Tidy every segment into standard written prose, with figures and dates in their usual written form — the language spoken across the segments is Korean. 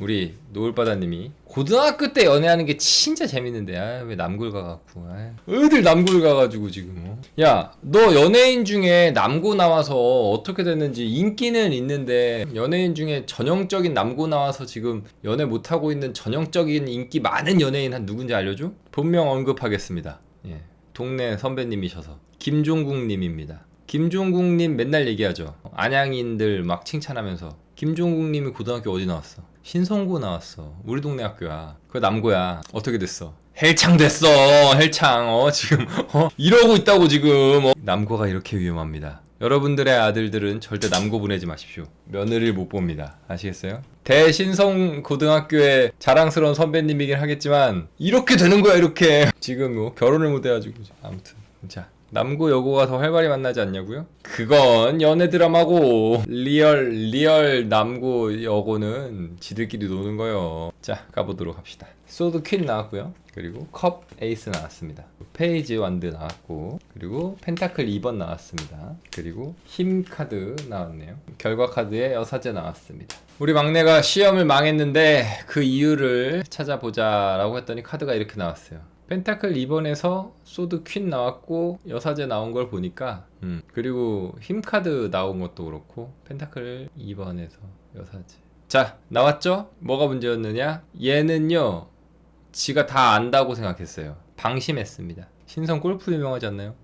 우리 노을바다님이 고등학교 때 연애하는 게 진짜 재밌는데 왜 남굴 가갖고 어딜 남굴 가가지고 지금 야, 너 연예인 중에 남고 나와서 어떻게 됐는지 인기는 있는데 연예인 중에 전형적인 남고 나와서 지금 연애 못하고 있는 전형적인 인기 많은 연예인 한 누군지 알려줘? 본명 언급하겠습니다. 예, 동네 선배님이셔서 김종국님입니다. 김종국님 맨날 얘기하죠. 안양인들 막 칭찬하면서 김종국님이 고등학교 어디 나왔어? 신성고 나왔어. 우리 동네 학교야. 그거 남고야. 어떻게 됐어? 헬창 됐어. 헬창. 지금 이러고 있다고 지금. 남고가 이렇게 위험합니다. 여러분들의 아들들은 절대 남고 보내지 마십시오. 며느리를 못 봅니다. 아시겠어요? 대신성 고등학교의 자랑스러운 선배님이긴 하겠지만 이렇게 되는 거야 이렇게. 지금 뭐 결혼을 못 해가지고. 아무튼 자, 남고 여고가 더 활발히 만나지 않냐고요? 그건 연애 드라마고 리얼 남고 여고는 지들끼리 노는 거요. 자, 가보도록 합시다. 소드 퀸 나왔고요. 그리고 컵 에이스 나왔습니다. 페이지 완드 나왔고, 그리고 펜타클 2번 나왔습니다. 그리고 힘 카드 나왔네요. 결과 카드에 여사제 나왔습니다. 우리 막내가 시험을 망했는데 그 이유를 찾아보자 라고 했더니 카드가 이렇게 나왔어요. 펜타클 2번에서 소드 퀸 나왔고 여사제 나온 걸 보니까 그리고 힘카드 나온 것도 그렇고 펜타클 2번에서 여사제. 자, 나왔죠? 뭐가 문제였느냐? 얘는요 지가 다 안다고 생각했어요. 방심했습니다. 신성 골프 유명하지 않나요?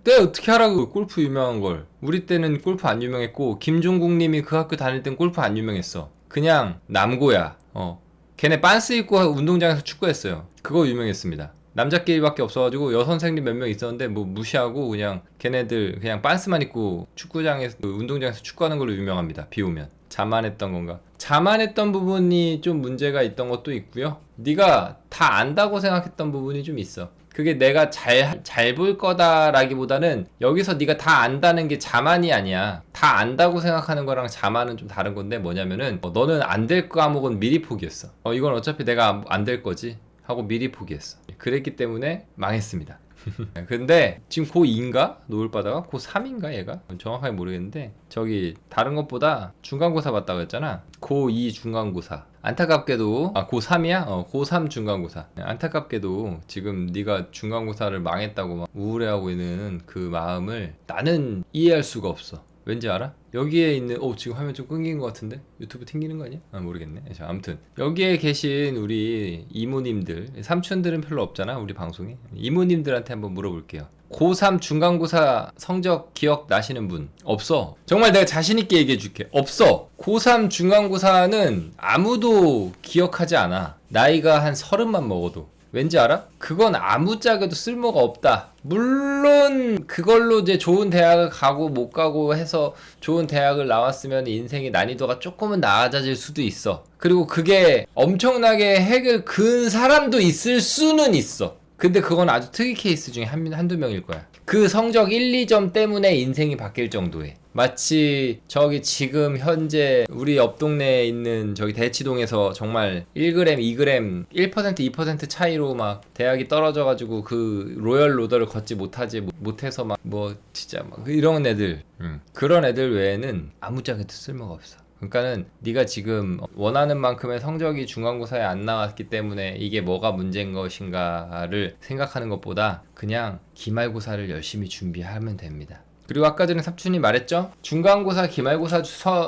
내가 어떻게 알아 그 골프 유명한 걸. 우리 때는 골프 안 유명했고 김종국님이 그 학교 다닐 땐 골프 안 유명했어. 그냥 남고야. 걔네 빤스 입고 운동장에서 축구했어요. 그거 유명했습니다. 남자끼리밖에 없어가지고 여선생님 몇 명 있었는데 뭐 무시하고 그냥 걔네들 그냥 빤스만 입고 축구장에서 운동장에서 축구하는 걸로 유명합니다. 비 오면. 자만했던 건가? 자만했던 부분이 좀 문제가 있던 것도 있고요. 네가 다 안다고 생각했던 부분이 좀 있어. 그게 내가 잘 볼 거다라기보다는 여기서 네가 다 안다는 게 자만이 아니야. 다 안다고 생각하는 거랑 자만은 좀 다른 건데 뭐냐면은 너는 안 될 과목은 미리 포기했어. 이건 어차피 내가 안 될 거지 하고 미리 포기했어. 그랬기 때문에 망했습니다. 근데 지금 고2인가? 노을바다가 고3인가 얘가? 정확하게 모르겠는데 저기 다른 것보다 중간고사 봤다고 했잖아. 고2 중간고사. 안타깝게도 고3이야? 고3 중간고사. 안타깝게도 지금 네가 중간고사를 망했다고 막 우울해하고 있는 그 마음을 나는 이해할 수가 없어. 왠지 알아? 여기에 있는 지금 화면 좀 끊긴 것 같은데? 유튜브 튕기는 거 아니야? 모르겠네. 자, 아무튼 여기에 계신 우리 이모님들, 삼촌들은 별로 없잖아 우리 방송에. 이모님들한테 한번 물어볼게요. 고3 중간고사 성적 기억나시는 분? 없어. 정말 내가 자신있게 얘기해줄게. 없어. 고3 중간고사는 아무도 기억하지 않아. 나이가 한 30만 먹어도. 왠지 알아? 그건 아무짝에도 쓸모가 없다. 물론 그걸로 이제 좋은 대학을 가고 못 가고 해서 좋은 대학을 나왔으면 인생의 난이도가 조금은 나아질 수도 있어. 그리고 그게 엄청나게 핵을 그은 사람도 있을 수는 있어. 근데 그건 아주 특이 케이스 중에 한두 명일 거야. 그 성적 1, 2점 때문에 인생이 바뀔 정도의. 마치 저기 지금 현재 우리 옆 동네에 있는 저기 대치동에서 정말 1g, 2g, 1%, 2% 차이로 막 대학이 떨어져가지고 그 로열 로더를 걷지 못해서 막 뭐 진짜 막 이런 애들, 그런 애들 외에는 아무짝에도 쓸모가 없어. 그러니까는 네가 지금 원하는 만큼의 성적이 중간고사에 안 나왔기 때문에 이게 뭐가 문제인 것인가를 생각하는 것보다 그냥 기말고사를 열심히 준비하면 됩니다. 그리고 아까 전에 삼촌이 말했죠? 중간고사, 기말고사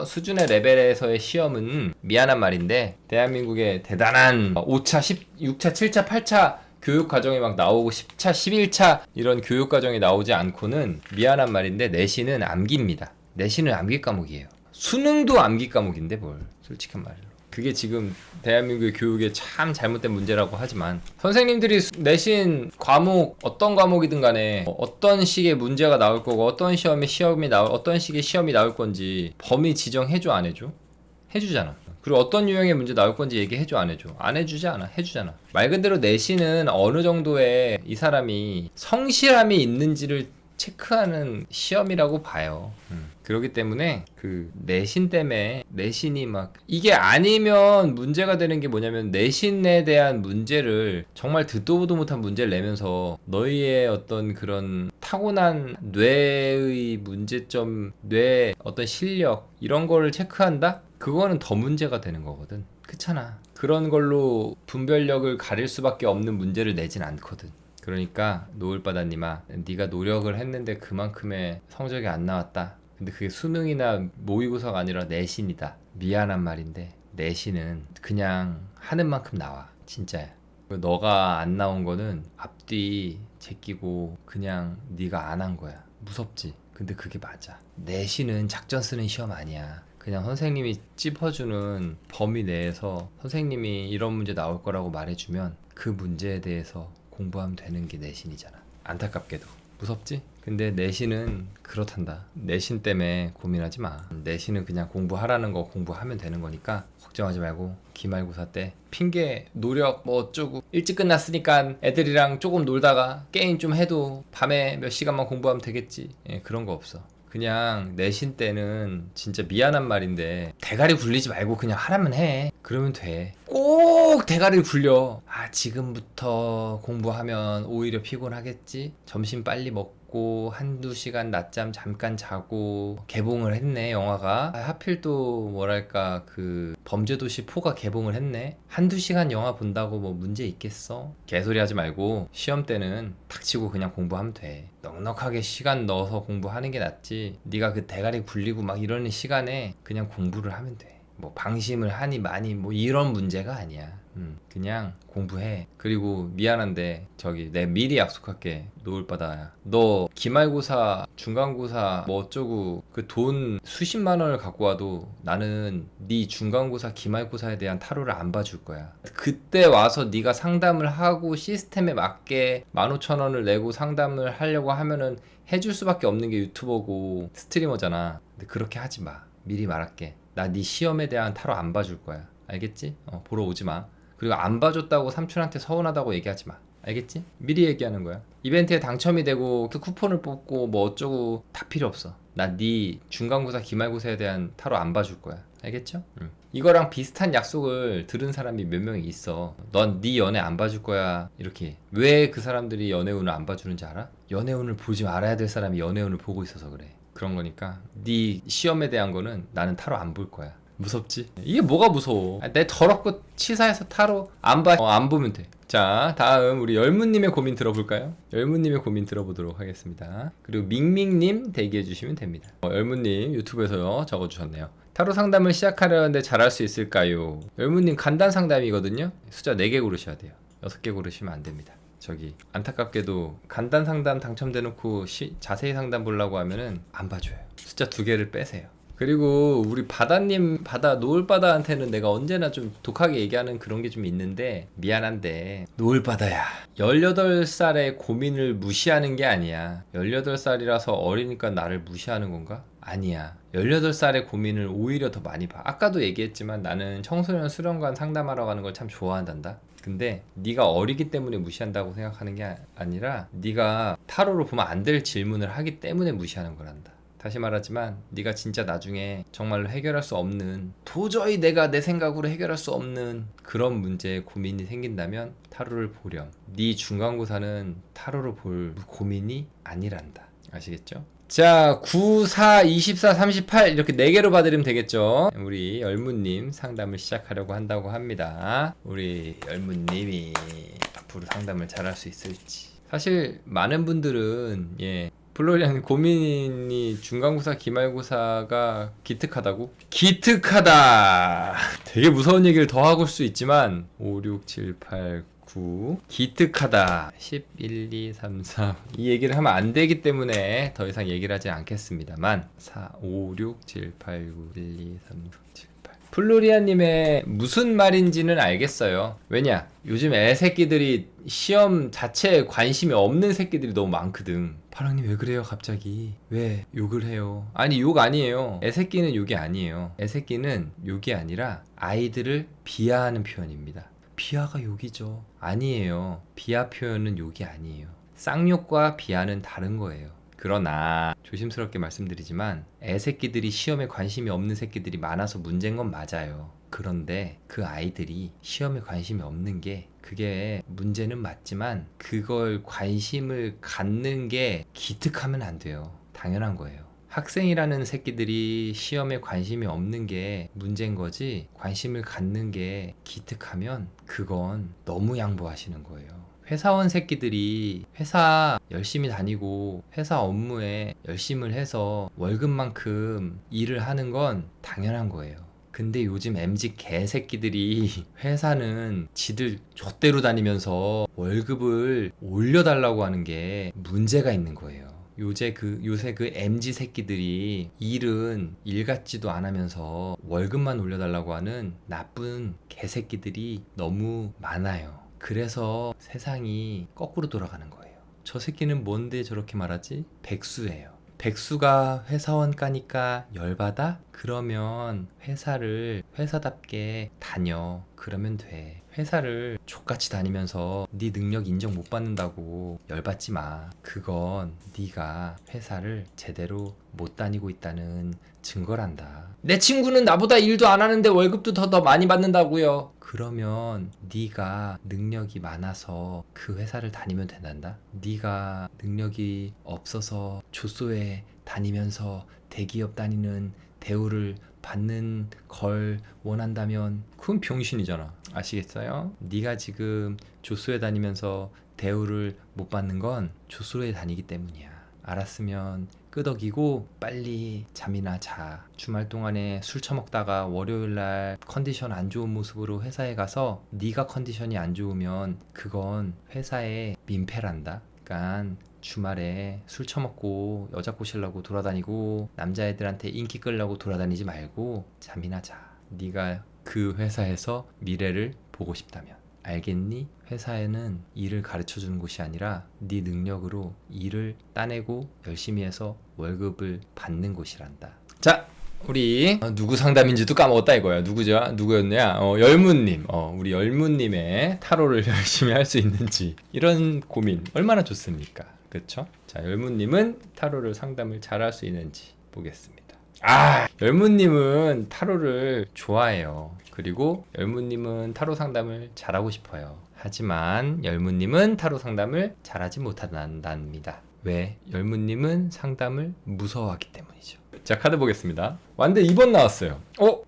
수준의 레벨에서의 시험은 미안한 말인데 대한민국의 대단한 5차, 6차, 7차, 8차 교육과정이 막 나오고 10차, 11차 이런 교육과정이 나오지 않고는 미안한 말인데 내신은 암기입니다. 내신은 암기 과목이에요. 수능도 암기 과목인데 뭘 솔직한 말로. 그게 지금 대한민국의 교육에 참 잘못된 문제라고 하지만 선생님들이 내신 과목 어떤 과목이든 간에 어떤 식의 문제가 나올 거고 어떤 식의 시험이 나올 건지 범위 지정해줘 안 해줘? 해주잖아. 그리고 어떤 유형의 문제 나올 건지 얘기해줘 안 해줘? 안 해주지 않아? 해주잖아. 말 그대로 내신은 어느 정도의 이 사람이 성실함이 있는지를 체크하는 시험이라고 봐요. 그렇기 때문에 그 내신 때문에 내신이 막 이게 아니면 문제가 되는 게 뭐냐면 내신에 대한 문제를 정말 듣도 보도 못한 문제를 내면서 너희의 어떤 그런 타고난 뇌의 문제점, 뇌의 어떤 실력 이런 거를 체크한다? 그거는 더 문제가 되는 거거든. 그렇잖아. 그런 걸로 분별력을 가릴 수밖에 없는 문제를 내진 않거든. 그러니까 노을바다님아, 네가 노력을 했는데 그만큼의 성적이 안 나왔다. 근데 그게 수능이나 모의고사가 아니라 내신이다. 미안한 말인데 내신은 그냥 하는 만큼 나와. 진짜야. 너가 안 나온 거는 앞뒤 제끼고 그냥 네가 안 한 거야. 무섭지? 근데 그게 맞아. 내신은 작전 쓰는 시험 아니야. 그냥 선생님이 짚어주는 범위 내에서 선생님이 이런 문제 나올 거라고 말해주면 그 문제에 대해서 공부하면 되는 게 내신이잖아. 안타깝게도. 무섭지? 근데 내신은 그렇단다. 내신 때문에 고민하지 마. 내신은 그냥 공부하라는 거 공부하면 되는 거니까 걱정하지 말고 기말고사 때 핑계, 노력 뭐 어쩌고 일찍 끝났으니까 애들이랑 조금 놀다가 게임 좀 해도 밤에 몇 시간만 공부하면 되겠지. 예, 그런 거 없어. 그냥 내신 때는 진짜 미안한 말인데 대가리 굴리지 말고 그냥 하라면 해. 그러면 돼. 꼭 대가리를 굴려. 아, 지금부터 공부하면 오히려 피곤하겠지? 점심 빨리 먹고 한두 시간 낮잠 잠깐 자고 개봉을 했네, 영화가. 아, 하필 또 뭐랄까 그 범죄도시 4가 개봉을 했네. 한두 시간 영화 본다고 뭐 문제 있겠어? 개소리 하지 말고 시험 때는 닥치고 그냥 공부하면 돼. 넉넉하게 시간 넣어서 공부하는 게 낫지. 네가 그 대가리 굴리고 막 이러는 시간에 그냥 공부를 하면 돼. 뭐 방심을 하니 많이 뭐 이런 문제가 아니야. 그냥 공부해. 그리고 미안한데 저기 내 미리 약속할게. 노을바다야, 너 기말고사 중간고사 뭐 어쩌고 그 돈 수십만 원을 갖고 와도 나는 네 중간고사 기말고사에 대한 타로를 안 봐줄 거야. 그때 와서 네가 상담을 하고 시스템에 맞게 15,000원을 내고 상담을 하려고 하면은 해줄 수밖에 없는 게 유튜버고 스트리머잖아. 근데 그렇게 하지 마. 미리 말할게. 나 네 시험에 대한 타로 안 봐줄 거야. 알겠지? 보러 오지 마. 그리고 안 봐줬다고 삼촌한테 서운하다고 얘기하지 마. 알겠지? 미리 얘기하는 거야. 이벤트에 당첨이 되고 그 쿠폰을 뽑고 뭐 어쩌고 다 필요 없어. 나 네 중간고사 기말고사에 대한 타로 안 봐줄 거야. 알겠죠? 이거랑 비슷한 약속을 들은 사람이 몇 명이 있어. 넌 네 연애 안 봐줄 거야. 이렇게. 왜 그 사람들이 연애운을 안 봐주는지 알아? 연애운을 보지 말아야 될 사람이 연애운을 보고 있어서 그래. 그런 거니까 네 시험에 대한 거는 나는 타로 안 볼 거야. 무섭지? 이게 뭐가 무서워? 내 더럽고 치사해서 타로 안 봐. 안 보면 돼. 자, 다음 우리 열무님의 고민 들어볼까요? 열무님의 고민 들어보도록 하겠습니다. 그리고 밍밍님 대기해 주시면 됩니다. 열무님 유튜브에서요 적어주셨네요. 타로 상담을 시작하려는데 잘할 수 있을까요? 열무님 간단 상담이거든요. 숫자 4개 고르셔야 돼요. 6개 고르시면 안 됩니다. 저기 안타깝게도 간단 상담 당첨돼놓고 자세히 상담 보려고 하면은 안 봐줘요. 숫자 2개를 빼세요. 그리고 우리 바다님, 노을바다한테는 내가 언제나 좀 독하게 얘기하는 그런 게 좀 있는데 미안한데 노을바다야, 18살의 고민을 무시하는 게 아니야. 18살이라서 어리니까 나를 무시하는 건가? 아니야. 18살의 고민을 오히려 더 많이 봐. 아까도 얘기했지만 나는 청소년 수련관 상담하러 가는 걸 참 좋아한단다. 근데 네가 어리기 때문에 무시한다고 생각하는 게 아니라 네가 타로로 보면 안 될 질문을 하기 때문에 무시하는 거란다. 다시 말하지만 네가 진짜 나중에 정말로 해결할 수 없는, 도저히 내가 내 생각으로 해결할 수 없는 그런 문제에 고민이 생긴다면 타로를 보렴. 네 중간고사는 타로로 볼 고민이 아니란다. 아시겠죠? 자, 9, 4, 24, 38 이렇게 4개로 봐드리면 되겠죠. 우리 열무님 상담을 시작하려고 한다고 합니다. 우리 열무님이 앞으로 상담을 잘할 수 있을지. 사실 많은 분들은 플로리안 고민이 중간고사 기말고사가 기특하다고? 기특하다! 되게 무서운 얘기를 더 하고 수 있지만 5, 6, 7, 8, 9 기특하다 10, 1, 2, 3, 4 이 얘기를 하면 안 되기 때문에 더 이상 얘기를 하지 않겠습니다만 4, 5, 6, 7, 8, 9 1, 2, 3, 4, 7, 8 플로리아님의 무슨 말인지는 알겠어요. 왜냐? 요즘 애새끼들이 시험 자체에 관심이 없는 새끼들이 너무 많거든. 파랑님 왜 그래요 갑자기? 왜 욕을 해요? 아니 욕 아니에요. 애새끼는 욕이 아니에요. 애새끼는 욕이 아니라 아이들을 비하하는 표현입니다. 비하가 욕이죠. 아니에요. 비하 표현은 욕이 아니에요. 쌍욕과 비하는 다른 거예요. 그러나 조심스럽게 말씀드리지만 애새끼들이 시험에 관심이 없는 새끼들이 많아서 문제인 건 맞아요. 그런데 그 아이들이 시험에 관심이 없는 게 그게 문제는 맞지만 그걸 관심을 갖는 게 기특하면 안 돼요. 당연한 거예요. 학생이라는 새끼들이 시험에 관심이 없는 게 문제인 거지, 관심을 갖는 게 기특하면 그건 너무 양보하시는 거예요. 회사원 새끼들이 회사 열심히 다니고 회사 업무에 열심을 해서 월급만큼 일을 하는 건 당연한 거예요. 근데 요즘 MZ 개새끼들이 회사는 지들 좆대로 다니면서 월급을 올려달라고 하는 게 문제가 있는 거예요. 요새 그 MZ 새끼들이 일은 일 같지도 않으면서 월급만 올려달라고 하는 나쁜 개새끼들이 너무 많아요. 그래서 세상이 거꾸로 돌아가는 거예요. 저 새끼는 뭔데 저렇게 말하지? 백수예요. 백수가 회사원 까니까 열받아? 그러면 회사를 회사답게 다녀. 그러면 돼. 회사를 족같이 다니면서 네 능력 인정 못 받는다고 열받지 마. 그건 네가 회사를 제대로 못 다니고 있다는 증거란다. 내 친구는 나보다 일도 안 하는데 월급도 더 많이 받는다고요. 그러면 네가 능력이 많아서 그 회사를 다니면 된단다. 네가 능력이 없어서 조소에 다니면서 대기업 다니는 대우를 받는 걸 원한다면 그건 병신이잖아. 아시겠어요? 네가 지금 조소에 다니면서 대우를 못 받는 건 조소에 다니기 때문이야. 알았으면 끄덕이고 빨리 잠이나 자. 주말 동안에 술 처먹다가 월요일날 컨디션 안 좋은 모습으로 회사에 가서 네가 컨디션이 안 좋으면 그건 회사의 민폐란다. 그러니까 주말에 술 처먹고 여자 꼬시려고 돌아다니고 남자애들한테 인기 끌려고 돌아다니지 말고 잠이나 자. 네가 그 회사에서 미래를 보고 싶다면. 알겠니? 회사에는 일을 가르쳐주는 곳이 아니라 네 능력으로 일을 따내고 열심히 해서 월급을 받는 곳이란다. 자, 우리 누구 상담인지도 까먹었다 이거야. 누구죠? 누구였냐? 열무님. 우리 열무님의 타로를 열심히 할 수 있는지 이런 고민 얼마나 좋습니까? 그렇죠? 자, 열무님은 타로를 상담을 잘 할 수 있는지 보겠습니다. 열무님은 타로를 좋아해요. 그리고 열무님은 타로 상담을 잘하고 싶어요. 하지만 열무님은 타로 상담을 잘하지 못한답니다. 왜? 열무님은 상담을 무서워하기 때문이죠. 자, 카드 보겠습니다. 완데 2번 나왔어요.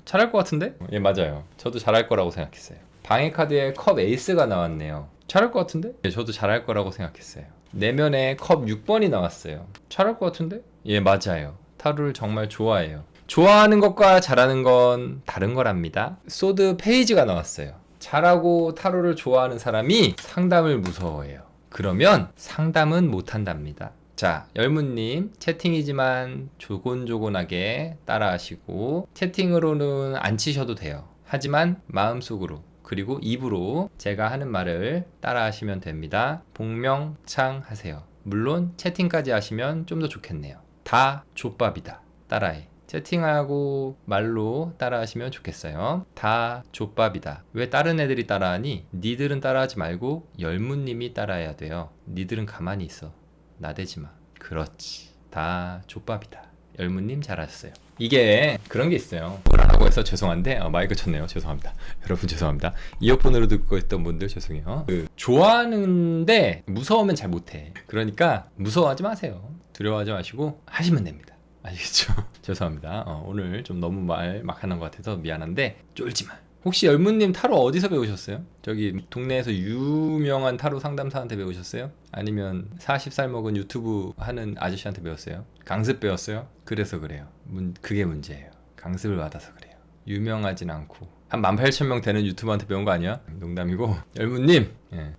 잘할 것 같은데? 예, 맞아요. 저도 잘할 거라고 생각했어요. 방해 카드에 컵 에이스가 나왔네요. 잘할 것 같은데? 예, 저도 잘할 거라고 생각했어요. 내면에 컵 6번이 나왔어요. 잘할 것 같은데? 예, 맞아요. 타로를 정말 좋아해요. 좋아하는 것과 잘하는 건 다른 거랍니다. 소드 페이지가 나왔어요. 잘하고 타로를 좋아하는 사람이 상담을 무서워해요. 그러면 상담은 못한답니다. 자, 열무님 채팅이지만 조곤조곤하게 따라하시고 채팅으로는 안 치셔도 돼요. 하지만 마음속으로 그리고 입으로 제가 하는 말을 따라하시면 됩니다. 복명창 하세요. 물론 채팅까지 하시면 좀 더 좋겠네요. 다 족밥이다. 따라해. 채팅하고 말로 따라하시면 좋겠어요. 다 족밥이다. 왜 다른 애들이 따라하니? 니들은 따라하지 말고 열무님이 따라해야 돼요. 니들은 가만히 있어. 나대지 마. 그렇지. 다 족밥이다. 열무님 잘하셨어요. 이게 그런 게 있어요. 뭐라고 해서 죄송한데 마이크 쳤네요. 죄송합니다. 여러분 죄송합니다. 이어폰으로 듣고 있던 분들 죄송해요. 좋아하는데 무서우면 잘 못해. 그러니까 무서워하지 마세요. 두려워하지 마시고 하시면 됩니다. 아시겠죠? 죄송합니다. 오늘 좀 너무 말 막 하는 것 같아서 미안한데 쫄지 마. 혹시 열무님 타로 어디서 배우셨어요? 저기 동네에서 유명한 타로 상담사한테 배우셨어요? 아니면 40살 먹은 유튜브 하는 아저씨한테 배웠어요? 강습 배웠어요? 그래서 그래요. 그게 문제예요. 강습을 받아서 그래요. 유명하진 않고 한 18,000명 되는 유튜버한테 배운 거 아니야? 농담이고 열무님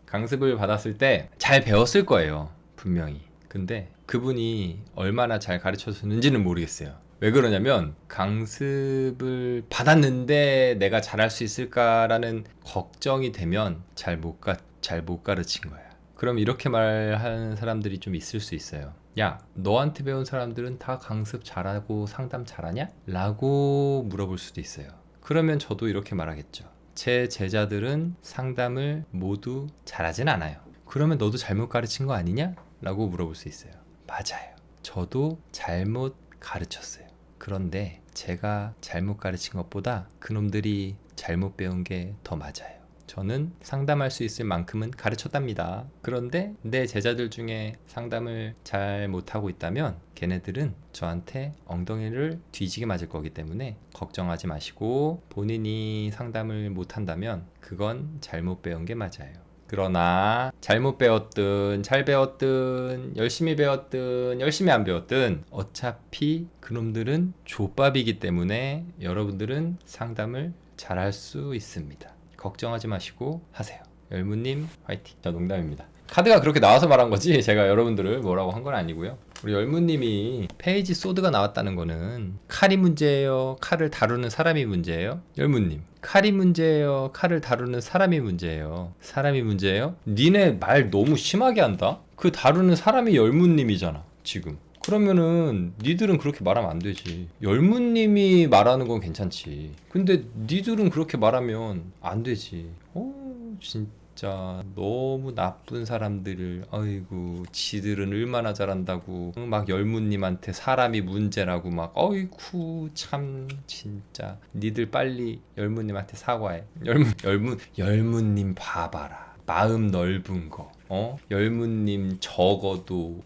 강습을 받았을 때 잘 배웠을 거예요. 분명히. 근데 그분이 얼마나 잘 가르쳐줬는지는 모르겠어요. 왜 그러냐면 강습을 받았는데 내가 잘할 수 있을까라는 걱정이 되면 잘 못 가르친 거야. 그럼 이렇게 말하는 사람들이 좀 있을 수 있어요. 야, 너한테 배운 사람들은 다 강습 잘하고 상담 잘하냐? 라고 물어볼 수도 있어요. 그러면 저도 이렇게 말하겠죠. 제 제자들은 상담을 모두 잘하진 않아요. 그러면 너도 잘못 가르친 거 아니냐? 라고 물어볼 수 있어요. 맞아요. 저도 잘못 가르쳤어요. 그런데 제가 잘못 가르친 것보다 그놈들이 잘못 배운 게 더 맞아요. 저는 상담할 수 있을 만큼은 가르쳤답니다. 그런데 내 제자들 중에 상담을 잘 못하고 있다면 걔네들은 저한테 엉덩이를 뒤지게 맞을 거기 때문에 걱정하지 마시고, 본인이 상담을 못한다면 그건 잘못 배운 게 맞아요. 그러나 잘못 배웠든 잘 배웠든 열심히 배웠든 열심히 안 배웠든 어차피 그놈들은 족밥이기 때문에 여러분들은 상담을 잘할 수 있습니다. 걱정하지 마시고 하세요. 열무님 화이팅. 자, 농담입니다. 카드가 그렇게 나와서 말한 거지 제가 여러분들을 뭐라고 한 건 아니고요. 우리 열무님이 페이지 소드가 나왔다는 거는 칼이 문제예요, 칼을 다루는 사람이 문제예요? 열무님, 칼이 문제예요, 칼을 다루는 사람이 문제예요? 사람이 문제예요? 니네 말 너무 심하게 한다? 그 다루는 사람이 열무님이잖아 지금. 그러면은 니들은 그렇게 말하면 안 되지. 열무님이 말하는 건 괜찮지. 근데 니들은 그렇게 말하면 안 되지. 진짜 너무 나쁜 사람들을, 아이고 지들은 얼마나 잘한다고 막 열무님한테 사람이 문제라고 막, 어이쿠 참 진짜. 니들 빨리 열무님한테 사과해. 열무님 봐봐라, 마음 넓은 거. 열무님 적어도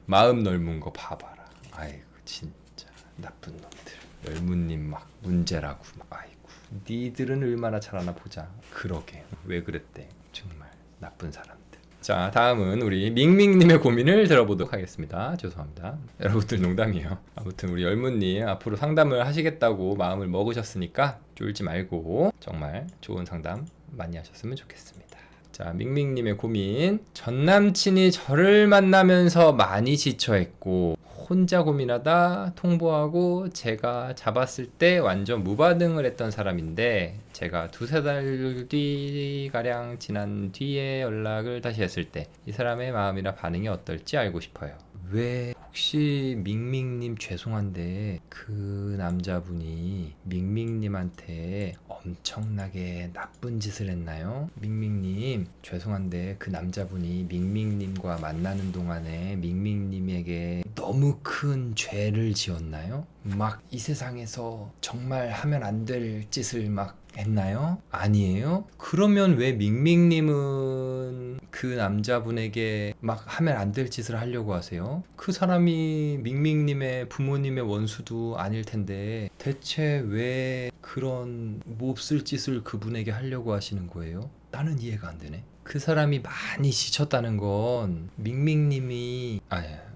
마음 넓은 거 봐봐라. 아이고 진짜 나쁜 놈들. 열무님 막 문제라고. 아이고 니들은 얼마나 잘하나 보자. 그러게 왜 그랬대. 정말 나쁜 사람들. 자, 다음은 우리 밍밍님의 고민을 들어보도록 하겠습니다. 죄송합니다. 여러분들 농담이에요. 아무튼 우리 열무님 앞으로 상담을 하시겠다고 마음을 먹으셨으니까 쫄지 말고 정말 좋은 상담 많이 하셨으면 좋겠습니다. 자, 밍밍님의 고민. 전 남친이 저를 만나면서 많이 지쳐했고 혼자 고민하다 통보하고 제가 잡았을 때 완전 무반응을 했던 사람인데, 제가 두세 달 뒤가량 지난 뒤에 연락을 다시 했을 때 이 사람의 마음이나 반응이 어떨지 알고 싶어요. 왜 혹시 밍밍님 죄송한데 그 남자분이 밍밍님한테 엄청나게 나쁜 짓을 했나요? 밍밍님 죄송한데 그 남자분이 밍밍님과 만나는 동안에 밍밍님에게 너무 큰 죄를 지었나요? 막 이 세상에서 정말 하면 안 될 짓을 막 했나요? 아니에요? 그러면 왜 밍밍님은 그 남자분에게 막 하면 안 될 짓을 하려고 하세요? 그 사람이 밍밍님의 부모님의 원수도 아닐 텐데 대체 왜 그런 몹쓸 짓을 그분에게 하려고 하시는 거예요? 나는 이해가 안 되네. 그 사람이 많이 지쳤다는 건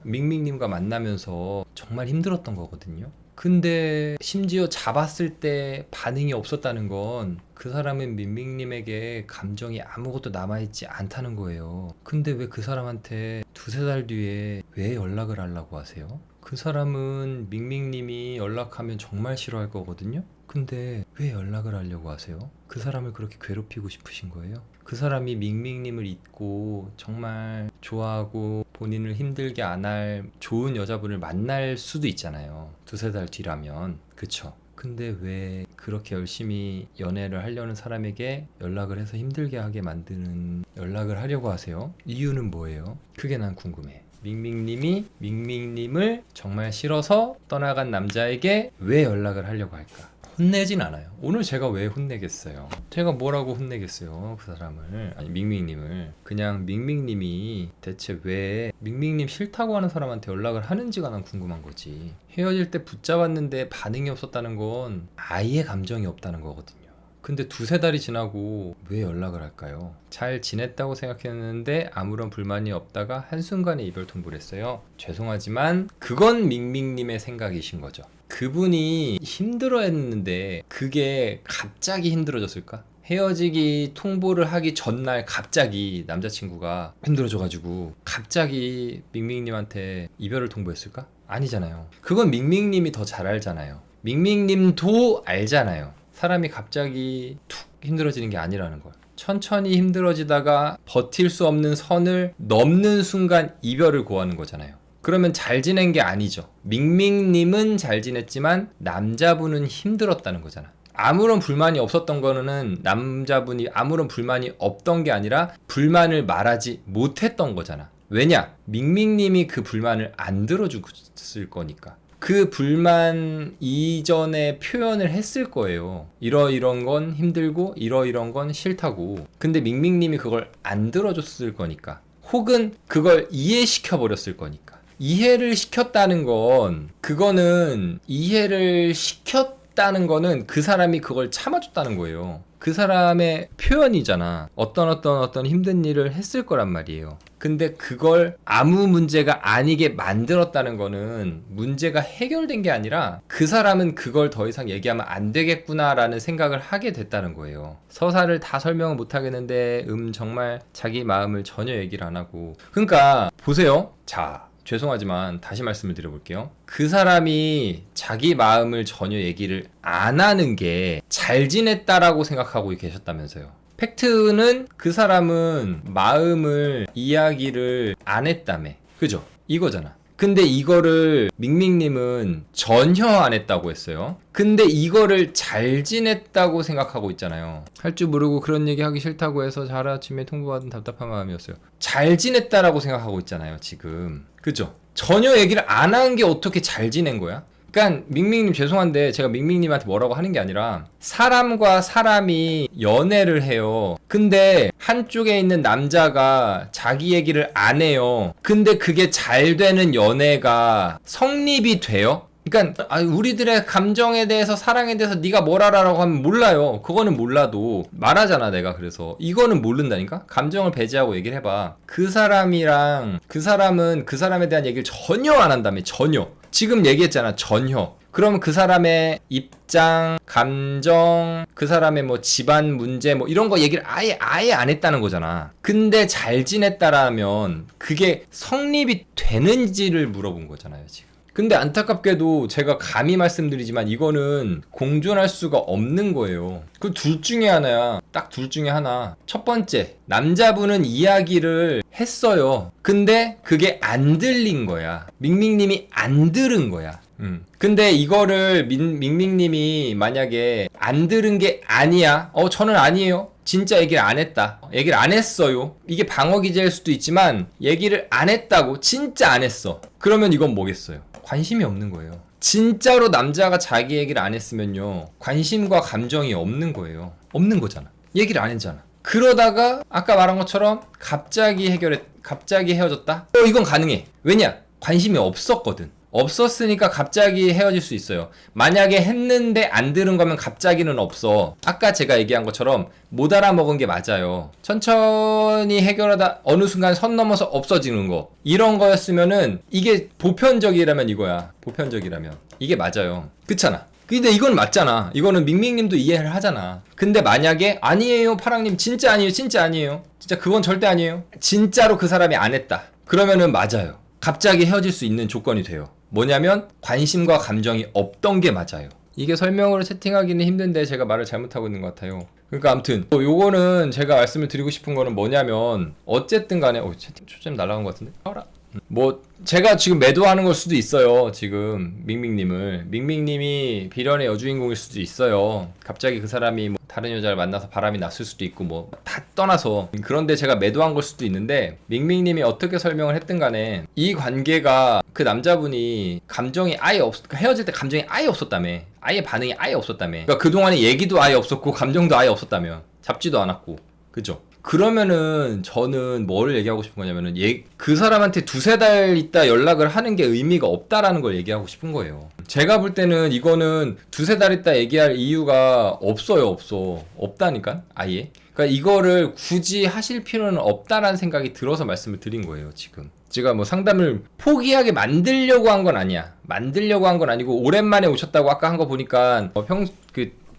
밍밍님과 만나면서 정말 힘들었던 거거든요. 근데 심지어 잡았을 때 반응이 없었다는 건 그 사람은 밍밍님에게 감정이 아무것도 남아있지 않다는 거예요. 근데 왜 그 사람한테 두세 달 뒤에 왜 연락을 하려고 하세요? 그 사람은 밍밍님이 연락하면 정말 싫어할 거거든요. 근데 왜 연락을 하려고 하세요? 그 사람을 그렇게 괴롭히고 싶으신 거예요? 그 사람이 밍밍님을 잊고 정말 좋아하고 본인을 힘들게 안 할 좋은 여자분을 만날 수도 있잖아요. 두세 달 뒤라면. 그쵸? 근데 왜 그렇게 열심히 연애를 하려는 사람에게 연락을 해서 힘들게 하게 만드는 연락을 하려고 하세요? 이유는 뭐예요? 그게 난 궁금해. 밍밍님이 밍밍님을 정말 싫어서 떠나간 남자에게 왜 연락을 하려고 할까? 혼내진 않아요. 오늘 제가 왜 혼내겠어요? 제가 뭐라고 혼내겠어요? 그 사람을, 아니 밍밍님을. 그냥 밍밍님이 대체 왜 밍밍님 싫다고 하는 사람한테 연락을 하는지가 난 궁금한 거지. 헤어질 때 붙잡았는데 반응이 없었다는 건 아예 감정이 없다는 거거든요. 근데 두세 달이 지나고 왜 연락을 할까요? 잘 지냈다고 생각했는데 아무런 불만이 없다가 한순간에 이별 통보를 했어요. 죄송하지만 그건 밍밍님의 생각이신 거죠. 그분이 힘들어했는데 그게 갑자기 힘들어졌을까? 헤어지기 통보를 하기 전날 갑자기 남자친구가 힘들어져가지고 갑자기 밍밍님한테 이별을 통보했을까? 아니잖아요. 그건 밍밍님이 더 잘 알잖아요. 밍밍님도 알잖아요. 사람이 갑자기 툭 힘들어지는 게 아니라는 걸. 천천히 힘들어지다가 버틸 수 없는 선을 넘는 순간 이별을 고하는 거잖아요. 그러면 잘 지낸 게 아니죠. 밍밍님은 잘 지냈지만 남자분은 힘들었다는 거잖아. 아무런 불만이 없었던 거는 남자분이 아무런 불만이 없던 게 아니라 불만을 말하지 못했던 거잖아. 왜냐? 밍밍님이 그 불만을 안 들어줬을 거니까. 그 불만 이전에 표현을 했을 거예요. 이런 건 힘들고 이런 건 싫다고. 근데 밍밍님이 그걸 안 들어줬을 거니까. 혹은 그걸 이해시켜 버렸을 거니까. 이해를 시켰다는 건 그거는 이해를 시켰다는 거는 그 사람이 그걸 참아줬다는 거예요. 그 사람의 표현이잖아. 어떤 힘든 일을 했을 거란 말이에요. 근데 그걸 아무 문제가 아니게 만들었다는 거는 문제가 해결된 게 아니라 그 사람은 그걸 더 이상 얘기하면 안 되겠구나라는 생각을 하게 됐다는 거예요. 서사를 다 설명을 못 하겠는데 정말 자기 마음을 전혀 얘기를 안 하고. 그러니까 보세요. 자, 죄송하지만 다시 말씀을 드려볼게요. 그 사람이 자기 마음을 전혀 얘기를 안 하는 게 잘 지냈다라고 생각하고 계셨다면서요. 팩트는 그 사람은 마음을 이야기를 안 했다며. 그죠? 이거잖아. 근데 이거를 밍밍님은 전혀 안 했다고 했어요. 근데 이거를 잘 지냈다고 생각하고 있잖아요. 할 줄 모르고 그런 얘기 하기 싫다고 해서 하루아침에 통보받은 답답한 마음이었어요. 잘 지냈다라고 생각하고 있잖아요, 지금. 그죠? 전혀 얘기를 안 한 게 어떻게 잘 지낸 거야? 그러니까 밍밍님 죄송한데 제가 밍밍님한테 뭐라고 하는 게 아니라 사람과 사람이 연애를 해요. 근데 한쪽에 있는 남자가 자기 얘기를 안 해요. 근데 그게 잘 되는 연애가 성립이 돼요? 그러니까 우리들의 감정에 대해서 사랑에 대해서 네가 뭘 알아라고 하면 몰라요. 그거는 몰라도 말하잖아 내가. 그래서 이거는 모른다니까? 감정을 배제하고 얘기를 해봐. 그 사람은 그 사람에 대한 얘기를 전혀 안 한다며. 전혀. 지금 얘기했잖아. 전혀. 그럼 그 사람의 입장, 감정, 그 사람의 뭐 집안 문제 뭐 이런 거 얘기를 아예 안 했다는 거잖아. 근데 잘 지냈다라면 그게 성립이 되는지를 물어본 거잖아요, 지금. 근데 안타깝게도 제가 감히 말씀드리지만 이거는 공존할 수가 없는 거예요. 그 둘 중에 하나야. 딱 둘 중에 하나. 첫 번째, 남자분은 이야기를 했어요. 근데 그게 안 들린 거야. 밍밍님이 안 들은 거야. 근데 이거를 밍밍님이 만약에 안 들은 게 아니야. 저는 아니에요. 진짜 얘기를 안 했다. 얘기를 안 했어요. 이게 방어 기제일 수도 있지만 얘기를 안 했다고. 진짜 안 했어. 그러면 이건 뭐겠어요? 관심이 없는 거예요. 진짜로 남자가 자기 얘기를 안 했으면요, 관심과 감정이 없는 거예요. 없는 거잖아. 얘기를 안 했잖아. 그러다가 아까 말한 것처럼 갑자기 헤어졌다? 이건 가능해. 왜냐? 관심이 없었거든. 없었으니까 갑자기 헤어질 수 있어요. 만약에 했는데 안 들은 거면 갑자기는 없어. 아까 제가 얘기한 것처럼 못 알아먹은 게 맞아요. 천천히 해결하다 어느 순간 선 넘어서 없어지는 거. 이런 거였으면은 이게 보편적이라면 이거야. 보편적이라면. 이게 맞아요. 그렇잖아. 근데 이건 맞잖아. 이거는 밍밍님도 이해를 하잖아. 근데 만약에 아니에요 파랑님 진짜 아니에요. 진짜 아니에요. 진짜 그건 절대 아니에요. 진짜로 그 사람이 안 했다. 그러면은 맞아요. 갑자기 헤어질 수 있는 조건이 돼요. 뭐냐면 관심과 감정이 없던 게 맞아요. 이게 설명으로 채팅하기는 힘든데 제가 말을 잘못하고 있는 것 같아요. 그러니까 아무튼 요거는 제가 말씀을 드리고 싶은 거는 뭐냐면 어쨌든 간에 채팅 초점 날아간 것 같은데? 알아. 뭐 제가 지금 매도하는 걸 수도 있어요. 지금 밍밍님이 비련의 여주인공일 수도 있어요. 갑자기 그 사람이 뭐 다른 여자를 만나서 바람이 났을 수도 있고 뭐 다 떠나서. 그런데 제가 매도한 걸 수도 있는데 밍밍님이 어떻게 설명을 했든 간에 이 관계가 그 남자분이 감정이 아예 헤어질 때 감정이 아예 없었다며. 아예 반응이 아예 없었다며. 그러니까 그동안에 얘기도 아예 없었고 감정도 아예 없었다며. 잡지도 않았고. 그죠? 그러면은 저는 뭐를 얘기하고 싶은 거냐면은 그 사람한테 두세 달 있다 연락을 하는 게 의미가 없다라는 걸 얘기하고 싶은 거예요. 제가 볼 때는 이거는 두세 달 있다 얘기할 이유가 없어요. 없다니까 아예. 그러니까 이거를 굳이 하실 필요는 없다라는 생각이 들어서 말씀을 드린 거예요. 지금 제가 뭐 상담을 포기하게 만들려고 한 건 아니야. 만들려고 한 건 아니고 오랜만에 오셨다고 아까 한 거 보니까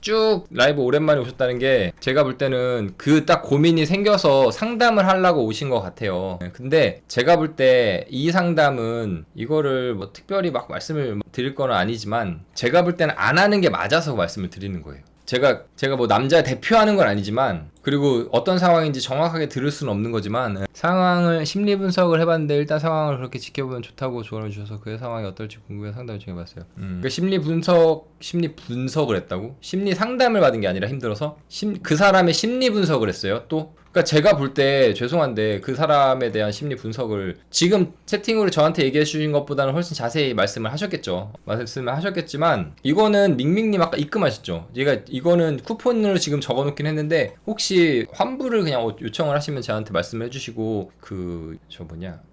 쭉 라이브 오랜만에 오셨다는 게 제가 볼 때는 그 딱 고민이 생겨서 상담을 하려고 오신 것 같아요. 근데 제가 볼 때 이 상담은 이거를 뭐 특별히 막 말씀을 드릴 건 아니지만 제가 볼 때는 안 하는 게 맞아서 말씀을 드리는 거예요. 제가 뭐 남자 대표하는 건 아니지만 그리고 어떤 상황인지 정확하게 들을 수는 없는 거지만 상황을 심리 분석을 해봤는데 일단 상황을 그렇게 지켜보면 좋다고 조언을 주셔서 그의 상황이 어떨지 궁금해서 상담을 중해봤어요. 그러니까 심리 분석을 했다고? 심리 상담을 받은 게 아니라 힘들어서 그 사람의 심리 분석을 했어요. 또 그러니까 제가 볼 때 죄송한데 그 사람에 대한 심리 분석을 지금 채팅으로 저한테 얘기해 주신 것보다는 훨씬 자세히 말씀을 하셨겠죠. 말씀을 하셨겠지만 이거는 밍밍님 아까 입금하셨죠. 제가 이거는 쿠폰으로 지금 적어놓긴 했는데 혹시 환불을 그냥 요청을 하시면 저한테 말씀해 주시고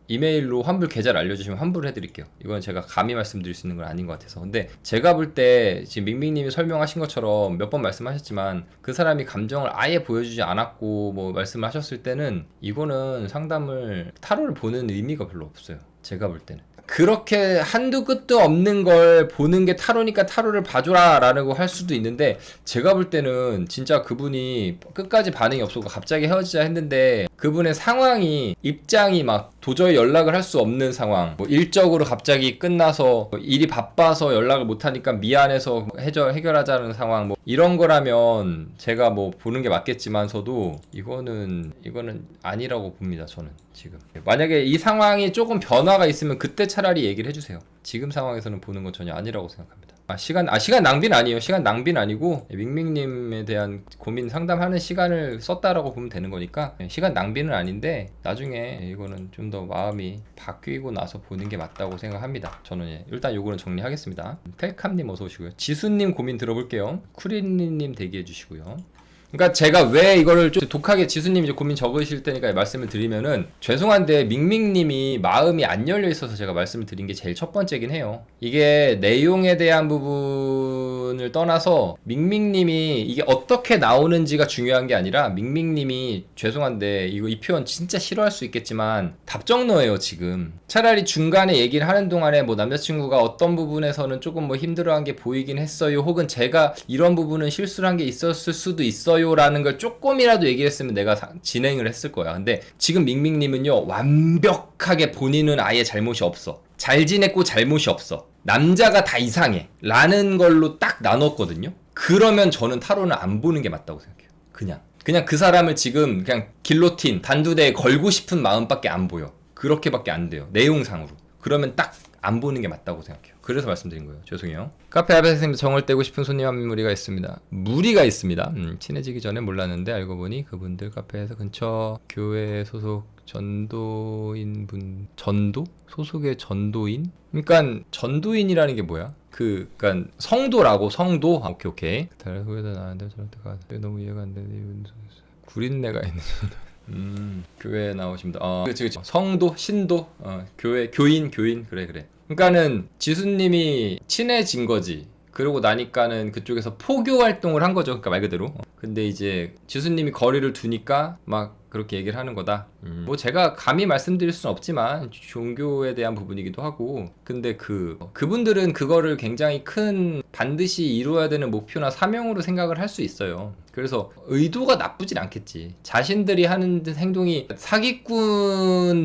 이메일로 환불 계좌를 알려주시면 환불을 해드릴게요. 이건 제가 감히 말씀드릴 수 있는 건 아닌 것 같아서. 근데 제가 볼 때 지금 밍밍님이 설명하신 것처럼 몇 번 말씀하셨지만 그 사람이 감정을 아예 보여주지 않았고 뭐 말씀을 하셨을 때는 이거는 상담을 타로를 보는 의미가 별로 없어요. 제가 볼 때는. 그렇게 한두 끝도 없는 걸 보는 게 타로니까 타로를 봐줘라 라고 할 수도 있는데 제가 볼 때는 진짜 그분이 끝까지 반응이 없었고 갑자기 헤어지자 했는데 그분의 상황이 입장이 막 도저히 연락을 할 수 없는 상황, 뭐 일적으로 갑자기 끝나서 일이 바빠서 연락을 못하니까 미안해서 해결하자는 상황, 뭐 이런 거라면 제가 뭐 보는 게 맞겠지만서도 이거는 아니라고 봅니다. 저는 지금 만약에 이 상황이 조금 변화가 있으면 그때 차라리 얘기를 해주세요. 지금 상황에서는 보는 건 전혀 아니라고 생각합니다. 시간 낭비는 아니에요. 시간 낭비는 아니고 밍밍님에 대한 고민 상담하는 시간을 썼다라고 보면 되는 거니까 시간 낭비는 아닌데 나중에 이거는 좀 더 마음이 바뀌고 나서 보는 게 맞다고 생각합니다. 저는 일단 요거는 정리하겠습니다. 텔캄님 어서 오시고요. 지수님 고민 들어볼게요. 쿠리님 대기해 주시고요. 그러니까 제가 왜 이거를 좀 독하게 지수님 이제 고민 적으실 테니까 말씀을 드리면은 죄송한데 밍밍님이 마음이 안 열려 있어서 제가 말씀을 드린 게 제일 첫 번째긴 해요. 이게 내용에 대한 부분을 떠나서 밍밍님이 이게 어떻게 나오는지가 중요한 게 아니라 밍밍님이 죄송한데 이 표현 진짜 싫어할 수 있겠지만 답정너예요 지금. 차라리 중간에 얘기를 하는 동안에 뭐 남자친구가 어떤 부분에서는 조금 뭐 힘들어한 게 보이긴 했어요. 혹은 제가 이런 부분은 실수를 한 게 있었을 수도 있어요. 라는 걸 조금이라도 얘기했으면 내가 진행을 했을 거야. 근데 지금 밍밍님은요 완벽하게 본인은 아예 잘못이 없어. 잘 지냈고 잘못이 없어. 남자가 다 이상해 라는 걸로 딱 나눴거든요. 그러면 저는 타로는 안 보는 게 맞다고 생각해요. 그냥 그 사람을 지금 그냥 길로틴 단두대에 걸고 싶은 마음밖에 안 보여. 그렇게밖에 안 돼요. 내용상으로. 그러면 딱 안 보는 게 맞다고 생각해요. 그래서 말씀드린 거예요. 죄송해요. 카페 앞에서 정을 떼고 싶은 손님 한 무리가 있습니다. 친해지기 전에 몰랐는데 알고 보니 그분들 카페에서 근처 교회 소속 소속의 전도인? 그러니까 전도인이라는 게 뭐야? 그러니까 성도라고 성도. 오케이. 다른 소개도 나는데 저한테가 너무 이해가 안 되는데 구린내가 있는. 교회에 나오십니다. 그치. 성도, 신도, 교회, 교인, 그래. 그러니까는 지수님이 친해진 거지. 그러고 나니까는 그쪽에서 포교 활동을 한 거죠. 그러니까 말 그대로. 근데 이제 지수님이 거리를 두니까 막 그렇게 얘기를 하는 거다. 뭐 제가 감히 말씀드릴 수는 없지만 종교에 대한 부분이기도 하고 근데 그분들은 그거를 굉장히 큰 반드시 이루어야 되는 목표나 사명으로 생각을 할 수 있어요. 그래서 의도가 나쁘진 않겠지. 자신들이 하는 행동이 사기꾼들은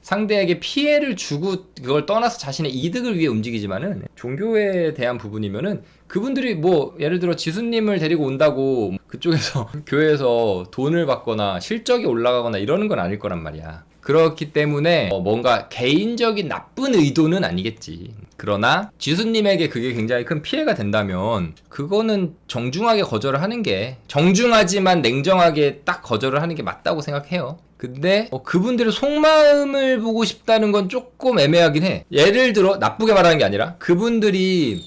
상대에게 피해를 주고 그걸 떠나서 자신의 이득을 위해 움직이지만은 종교에 대한 부분이면은 그분들이 뭐 예를 들어 지수님을 데리고 온다고 그쪽에서 교회에서 돈을 받거나 실적이 올라가거나 이러는 건 아닐 거란 말이야. 그렇기 때문에 뭔가 개인적인 나쁜 의도는 아니겠지. 그러나 지수님에게 그게 굉장히 큰 피해가 된다면 그거는 정중하게 거절을 하는 게 정중하지만 냉정하게 딱 거절을 하는 게 맞다고 생각해요. 근데 그분들의 속마음을 보고 싶다는 건 조금 애매하긴 해. 예를 들어 나쁘게 말하는 게 아니라 그분들이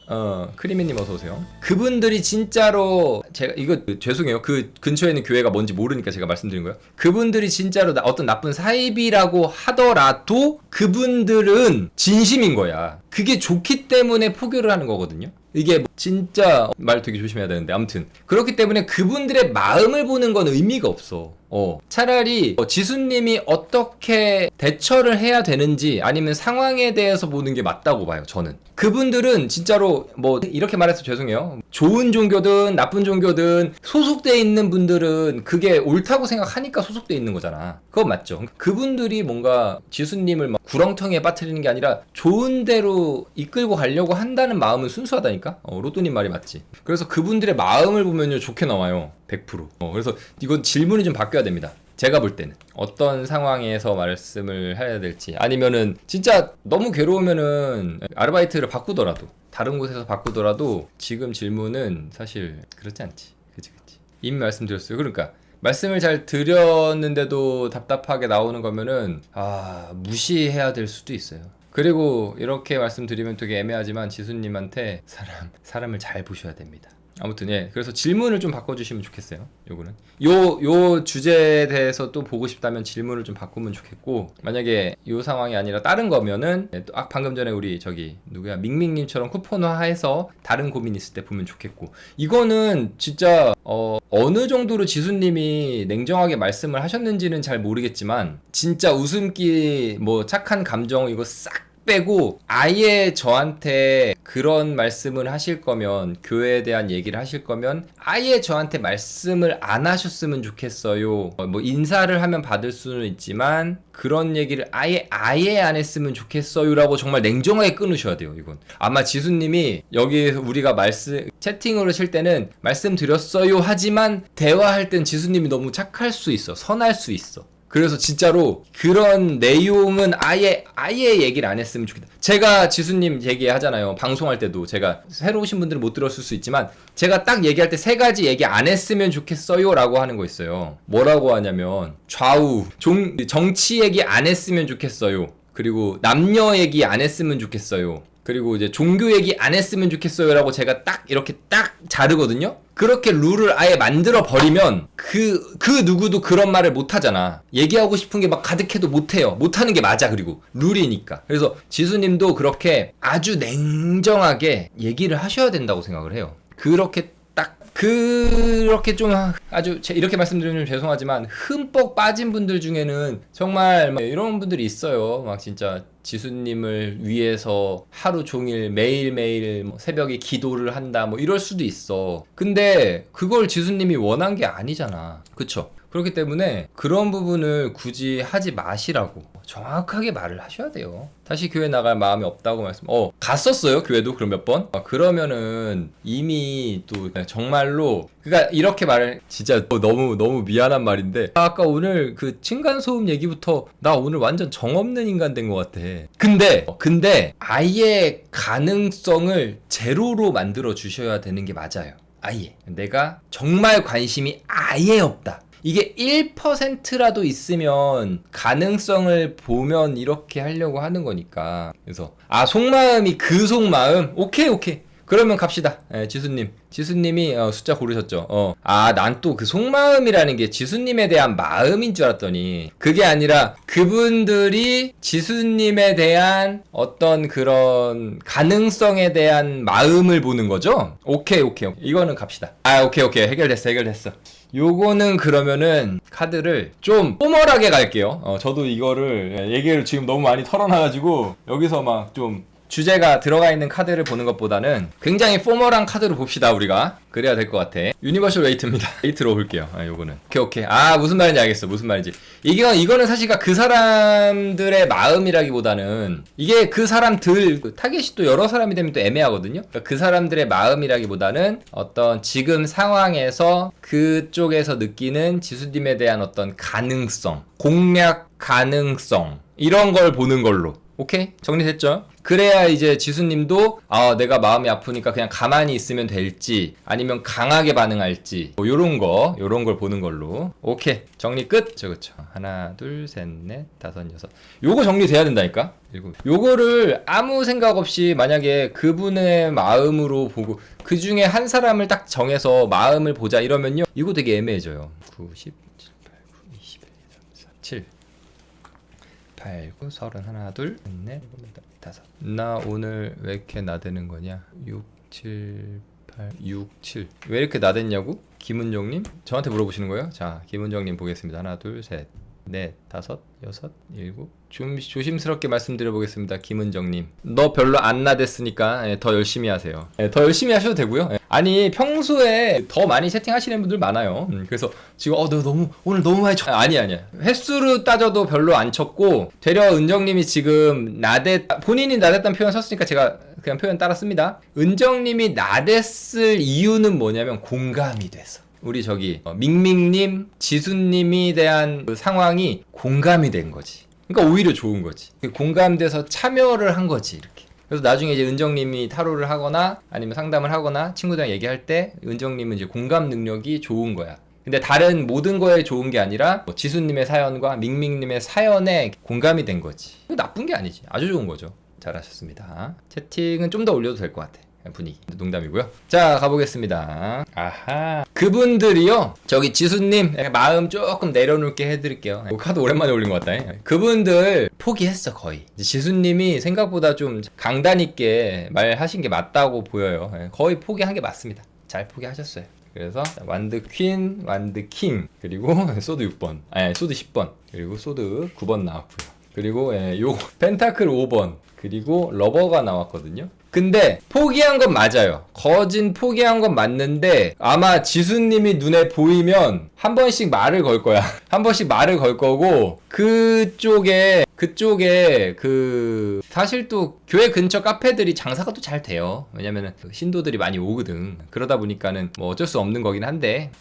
크리미님 어서오세요. 그분들이 진짜로 제가 이거 죄송해요. 그 근처에 있는 교회가 뭔지 모르니까 제가 말씀드린 거예요. 그분들이 진짜로 어떤 나쁜 사입이라고 하더라도 그분들은 진심인 거야. 그게 좋기 때문에 포교를 하는 거거든요. 이게 진짜 말 되게 조심해야 되는데 아무튼 그렇기 때문에 그분들의 마음을 보는 건 의미가 없어. 차라리 지수님이 어떻게 대처를 해야 되는지 아니면 상황에 대해서 보는 게 맞다고 봐요. 저는 그분들은 진짜로 뭐 이렇게 말해서 죄송해요. 좋은 종교든 나쁜 종교든 소속돼 있는 분들은 그게 옳다고 생각하니까 소속돼 있는 거잖아. 그건 맞죠. 그분들이 뭔가 지수님을 막 구렁텅이에 빠뜨리는 게 아니라 좋은 대로 이끌고 가려고 한다는 마음은 순수하다니까. 로또님 말이 맞지. 그래서 그분들의 마음을 보면요 좋게 나와요. 100%. 그래서 이건 질문이 좀 바뀌어야 됩니다. 제가 볼 때는 어떤 상황에서 말씀을 해야 될지, 아니면은 진짜 너무 괴로우면은 아르바이트를 바꾸더라도, 다른 곳에서 바꾸더라도 지금 질문은 사실 그렇지 않지. 그치. 이미 말씀드렸어요. 그러니까 말씀을 잘 드렸는데도 답답하게 나오는 거면은 무시해야 될 수도 있어요. 그리고 이렇게 말씀드리면 되게 애매하지만 지수님한테 사람을 잘 보셔야 됩니다. 아무튼 그래서 질문을 좀 바꿔주시면 좋겠어요. 요거는 요 주제에 대해서 또 보고 싶다면 질문을 좀 바꾸면 좋겠고, 만약에 요 상황이 아니라 다른 거면은 또 방금 전에 우리 누구야 밍밍님처럼 쿠폰화해서 다른 고민 있을 때 보면 좋겠고, 이거는 진짜 어느 정도로 지수님이 냉정하게 말씀을 하셨는지는 잘 모르겠지만 진짜 웃음기 뭐 착한 감정 이거 싹 빼고 아예 저한테 그런 말씀을 하실 거면, 교회에 대한 얘기를 하실 거면 아예 저한테 말씀을 안 하셨으면 좋겠어요. 뭐 인사를 하면 받을 수는 있지만 그런 얘기를 아예 안 했으면 좋겠어요 라고 정말 냉정하게 끊으셔야 돼요. 이건 아마 지수님이 여기 우리가 채팅으로 칠 때는 말씀드렸어요 하지만 대화할 땐 지수님이 너무 착할 수 있어, 선할 수 있어. 그래서 진짜로 그런 내용은 아예 얘기를 안 했으면 좋겠다. 제가 지수님 얘기하잖아요. 방송할 때도 제가 새로 오신 분들은 못 들었을 수 있지만 제가 딱 얘기할 때 3가지 얘기 안 했으면 좋겠어요 라고 하는 거 있어요. 뭐라고 하냐면 좌우, 정치 얘기 안 했으면 좋겠어요. 그리고 남녀 얘기 안 했으면 좋겠어요. 그리고 이제 종교 얘기 안 했으면 좋겠어요 라고 제가 딱 이렇게 딱 자르거든요. 그렇게 룰을 아예 만들어 버리면 그 누구도 그런 말을 못 하잖아. 얘기하고 싶은 게 막 가득해도 못 해요. 못 하는 게 맞아. 그리고 룰이니까. 그래서 지수님도 그렇게 아주 냉정하게 얘기를 하셔야 된다고 생각을 해요. 그렇게 좀 아주 이렇게 말씀드리면 좀 죄송하지만 흠뻑 빠진 분들 중에는 정말 막 이런 분들이 있어요. 막 진짜 지수님을 위해서 하루 종일 매일매일 뭐 새벽에 기도를 한다 뭐 이럴 수도 있어. 근데 그걸 지수님이 원한 게 아니잖아. 그쵸? 그렇기 때문에 그런 부분을 굳이 하지 마시라고 정확하게 말을 하셔야 돼요. 다시 교회 나갈 마음이 없다고 갔었어요 교회도 그럼 몇 번? 그러면은 이미 또 정말로, 그러니까 이렇게 말을 진짜 너무 미안한 말인데, 아까 오늘 그 층간소음 얘기부터 나 오늘 완전 정없는 인간 된 것 같아. 근데 아예 가능성을 제로로 만들어 주셔야 되는 게 맞아요. 아예 내가 정말 관심이 아예 없다, 이게 1%라도 있으면 가능성을 보면 이렇게 하려고 하는 거니까. 그래서 속마음이 그 속마음? 오케이. 그러면 갑시다. 지수님이 숫자 고르셨죠. 난 또 그 속마음이라는 게 지수님에 대한 마음인 줄 알았더니 그게 아니라 그분들이 지수님에 대한 어떤 그런 가능성에 대한 마음을 보는 거죠. 오케이. 이거는 갑시다. 오케이. 해결됐어. 요거는 그러면은 카드를 좀 포멀하게 갈게요. 저도 이거를 얘기를 지금 너무 많이 털어놔가지고 여기서 막 좀 주제가 들어가 있는 카드를 보는 것보다는 굉장히 포멀한 카드로 봅시다. 우리가 그래야 될 것 같아. 유니버셜 웨이트입니다. 웨이트로 볼게요. 요거는 오케이. 무슨 말인지 알겠어. 무슨 말인지. 이거는 사실 그 사람들의 마음이라기보다는, 이게 그 사람들 타겟이 또 여러 사람이 되면 또 애매하거든요. 그러니까 그 사람들의 마음이라기보다는 어떤 지금 상황에서 그쪽에서 느끼는 지수님에 대한 어떤 가능성, 공략 가능성, 이런 걸 보는 걸로. 오케이? 정리됐죠? 그래야 이제 지수님도 내가 마음이 아프니까 그냥 가만히 있으면 될지 아니면 강하게 반응할지 요런 걸 보는 걸로. 오케이, 정리 끝. 그쵸. 하나 둘 셋 넷 다섯 여섯, 요거 정리돼야 된다니까. 요거를 아무 생각 없이 만약에 그분의 마음으로 보고 그 중에 한 사람을 딱 정해서 마음을 보자 이러면요, 이거 되게 애매해져요. 9, 10, 7, 8, 9, 21, 3, 4, 7 8, 9, 30, 하나, 둘, 넷, 다섯. 나 오늘 왜 이렇게 나대는 거냐? 6, 7, 8, 6, 7. 왜 이렇게 나댔냐고? 김은정님? 저한테 물어보시는 거예요? 자, 김은정님 보겠습니다. 하나, 둘, 셋, 넷, 다섯, 여섯, 일곱. 좀 조심스럽게 말씀드려보겠습니다. 김은정님, 너 별로 안 나댔으니까 더 열심히 하세요. 더 열심히 하셔도 되고요. 아니 평소에 더 많이 채팅하시는 분들 많아요. 그래서 지금 너 너무 오늘 너무 많이 쳤. 아니야. 횟수로 따져도 별로 안 쳤고, 되려 은정님이 지금 본인이 나댔다는 표현 썼으니까 제가 그냥 표현 따라 씁니다. 은정님이 나댔을 이유는 뭐냐면 공감이 돼서. 우리 밍밍님, 지수님이 대한 그 상황이 공감이 된 거지. 그러니까 오히려 좋은 거지. 공감돼서 참여를 한 거지, 이렇게. 그래서 나중에 이제 은정님이 타로를 하거나 아니면 상담을 하거나 친구들이랑 얘기할 때 은정님은 이제 공감 능력이 좋은 거야. 근데 다른 모든 거에 좋은 게 아니라 지수님의 사연과 밍밍님의 사연에 공감이 된 거지. 나쁜 게 아니지. 아주 좋은 거죠. 잘하셨습니다. 채팅은 좀 더 올려도 될 것 같아. 분위기. 농담이고요. 자, 가보겠습니다. 아하. 그분들이요. 지수님, 마음 조금 내려놓게 해드릴게요. 카드 오랜만에 올린 것 같다. 그분들 포기했어, 거의. 지수님이 생각보다 좀 강단 있게 말하신 게 맞다고 보여요. 거의 포기한 게 맞습니다. 잘 포기하셨어요. 그래서 완드 퀸, 완드 킹, 그리고 소드 6번, 소드 10번, 그리고 소드 9번 나왔고요. 그리고 요 펜타클 5번, 그리고 러버가 나왔거든요. 근데 포기한 건 맞아요. 거진 포기한 건 맞는데 아마 지수님이 눈에 보이면 한 번씩 말을 걸 거야. 한 번씩 말을 걸 거고, 그쪽에 사실 또 교회 근처 카페들이 장사가 또 잘 돼요. 왜냐면은 신도들이 많이 오거든. 그러다 보니까는 뭐 어쩔 수 없는 거긴 한데,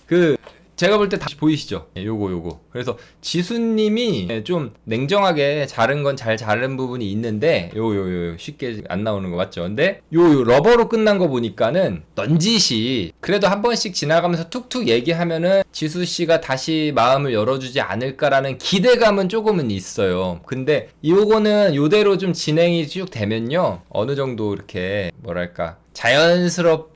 제가 볼 때 다시 보이시죠? 요거. 그래서 지수님이 좀 냉정하게 자른 건 잘 자른 부분이 있는데, 요 쉽게 안 나오는 거 맞죠? 근데 요 러버로 끝난 거 보니까는 넌지시 그래도 한 번씩 지나가면서 툭툭 얘기하면은 지수씨가 다시 마음을 열어주지 않을까라는 기대감은 조금은 있어요. 근데 요거는 요대로 좀 진행이 쭉 되면요, 어느 정도 이렇게 뭐랄까 자연스럽게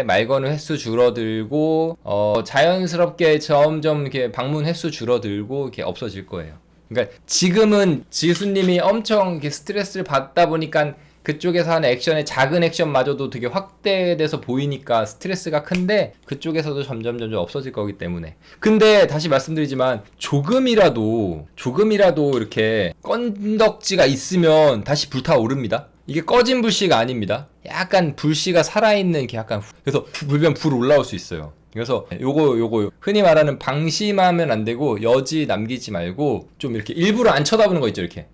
말 거는 횟수 줄어들고, 자연스럽게 점점 이렇게 방문 횟수 줄어들고 이렇게 없어질 거예요. 그러니까 지금은 지수님이 엄청 이렇게 스트레스를 받다 보니까 그쪽에서 하는 액션의 작은 액션마저도 되게 확대돼서 보이니까 스트레스가 큰데, 그쪽에서도 점점 없어질 거기 때문에. 근데 다시 말씀드리지만 조금이라도 이렇게 건덕지가 있으면 다시 불타오릅니다. 이게 꺼진 불씨가 아닙니다. 약간 불씨가 살아있는 이렇게 약간, 그래서 불면 불 올라올 수 있어요. 그래서 요거 흔히 말하는 방심하면 안 되고 여지 남기지 말고 좀 이렇게 일부러 안 쳐다보는 거 있죠, 이렇게.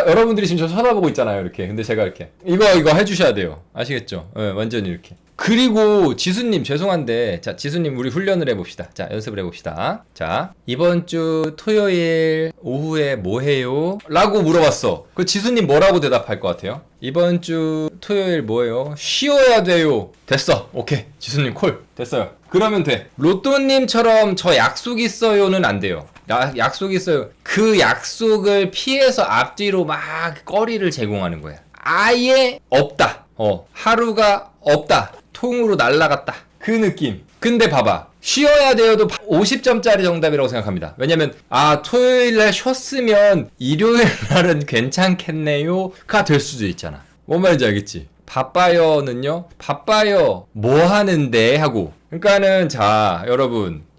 여러분들이 지금 저 쳐다보고 있잖아요, 이렇게. 근데 제가 이렇게 이거 해주셔야 돼요. 아시겠죠? 완전히 이렇게. 그리고 지수님, 죄송한데, 자, 지수님 우리 훈련을 해봅시다. 자, 연습을 해봅시다. 자, 이번 주 토요일 오후에 뭐 해요? 라고 물어봤어. 그 지수님 뭐라고 대답할 것 같아요? 이번 주 토요일 뭐예요? 쉬어야 돼요. 됐어. 오케이. 지수님 콜. 됐어요. 그러면 돼. 로또님처럼 저 약속 있어요는 안 돼요. 약속 있어요. 그 약속을 피해서 앞뒤로 막 거리를 제공하는 거야. 아예 없다. 하루가 없다. 통으로 날라갔다. 그 느낌. 근데 봐봐. 쉬어야 돼요도 50점짜리 정답이라고 생각합니다. 왜냐면 토요일날 쉬었으면 일요일날은 괜찮겠네요가 될 수도 있잖아. 뭔 말인지 알겠지? 바빠요는요, 바빠요 뭐 하는데 하고. 그러니까는 자,